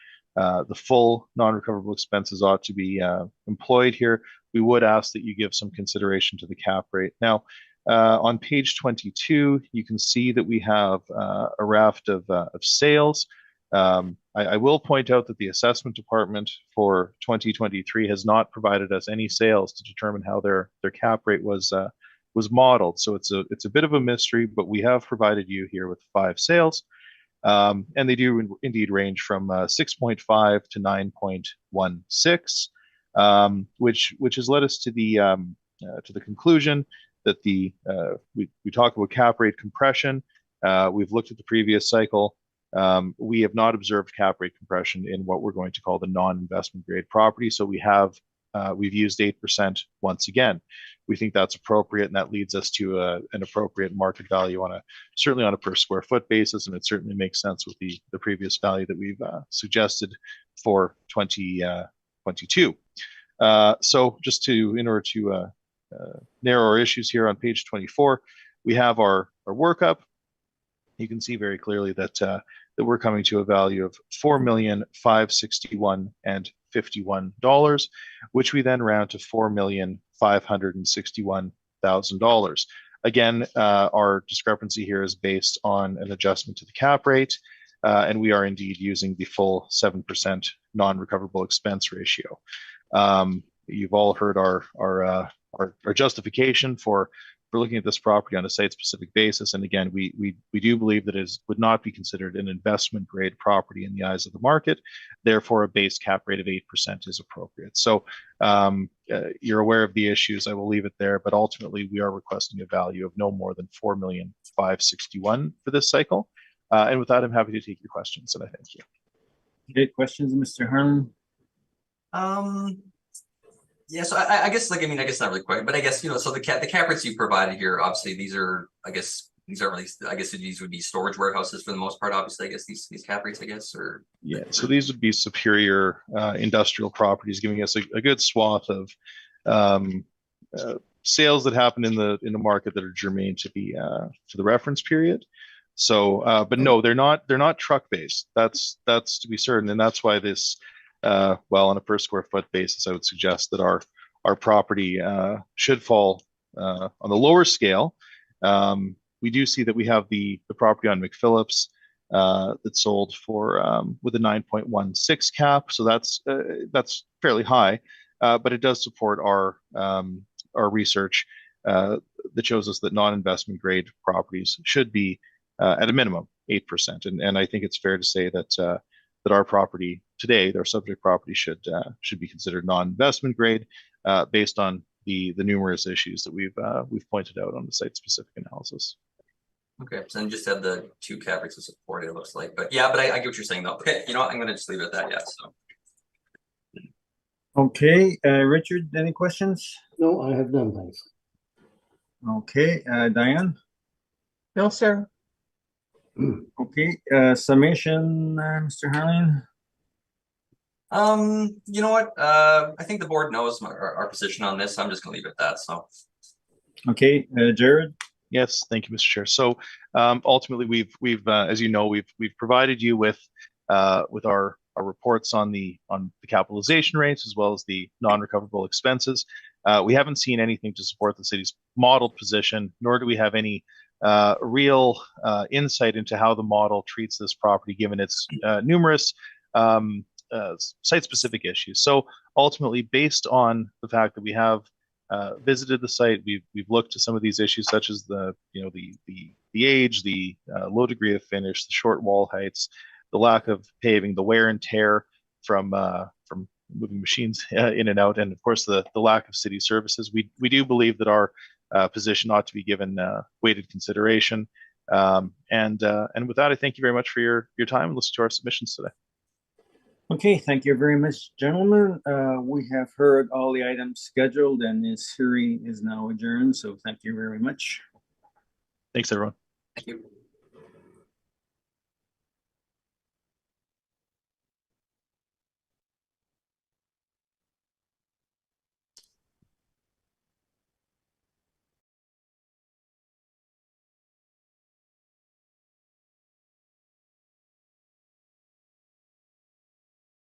full non-recoverable expenses ought to be employed here, we would ask that you give some consideration to the cap rate. Now, on page 22, you can see that we have a raft of sales. I will point out that the assessment department for 2023 has not provided us any sales to determine how their cap rate was modeled. So it's a bit of a mystery, but we have provided you here with 5 sales. And they do indeed range from 6.5 to 9.16, which has led us to the conclusion that we talk about cap rate compression. We've looked at the previous cycle. We have not observed cap rate compression in what we're going to call the non-investment grade property. So we've used 8% once again. We think that's appropriate, and that leads us to an appropriate market value certainly on a per square foot basis, and it certainly makes sense with the previous value that we've suggested for 2022. So just in order to narrow our issues here on page 24, we have our workup. You can see very clearly that we're coming to a value of $4,561,051, which we then round to $4,561,000. Again, our discrepancy here is based on an adjustment to the cap rate, and we are indeed using the full 7% non-recoverable expense ratio. You've all heard our justification for looking at this property on a site-specific basis, and again, we do believe that it would not be considered an investment-grade property in the eyes of the market. Therefore, a base cap rate of 8% is appropriate. So you're aware of the issues. I will leave it there, but ultimately, we are requesting a value of no more than $4,561,000 for this cycle. And with that, I'm happy to take your questions, and I thank you. Okay, questions, Mr. Harlan? Yeah, so I guess I guess not really quite, but I guess, so the cap rates you provided here, obviously these are, these aren't really, these would be storage warehouses for the most part, obviously, these cap rates, or. Yeah, so these would be superior industrial properties, giving us a good swath of sales that happen in the market that are germane to the reference period. So, but no, they're not truck based. That's to be certain, and that's why this. Well, on a per square foot basis, I would suggest that our property should fall on the lower scale. We do see that we have the property on McPhillips that sold for with a 9.16 cap, so that's fairly high, but it does support our research that shows us that non-investment grade properties should be at a minimum 8%, and I think it's fair to say that our property today, our subject property, should be considered non-investment grade based on the numerous issues that we've pointed out on the site-specific analysis. Okay, so then just have the 2 cap rates to support it, looks like. But yeah, I get what you're saying though. Okay, you know what? I'm gonna just leave it at that. Yeah. So. Okay, Richard, any questions? No, I have none, thanks. Okay, Diane? No, sir. Okay, summation, Mr. Harlan? You know what? I think the board knows our position on this. I'm just gonna leave it at that. So. Okay, Jared? Yes, thank you, Mr. Chair. So ultimately, we've as you know, we've provided you with our reports on the capitalization rates as well as the non-recoverable expenses. We haven't seen anything to support the city's modeled position, nor do we have any real insight into how the model treats this property, given its numerous site-specific issues. So ultimately, based on the fact that we have visited the site, we've looked to some of these issues, such as the age, the low degree of finish, the short wall heights, the lack of paving, the wear and tear from moving machines in and out, and of course the lack of city services. We do believe that our position ought to be given weighted consideration. And with that, I thank you very much for your time and listen to our submissions today. Okay, thank you very much, gentlemen. We have heard all the items scheduled and this hearing is now adjourned, so thank you very much. Thanks, everyone. Thank you.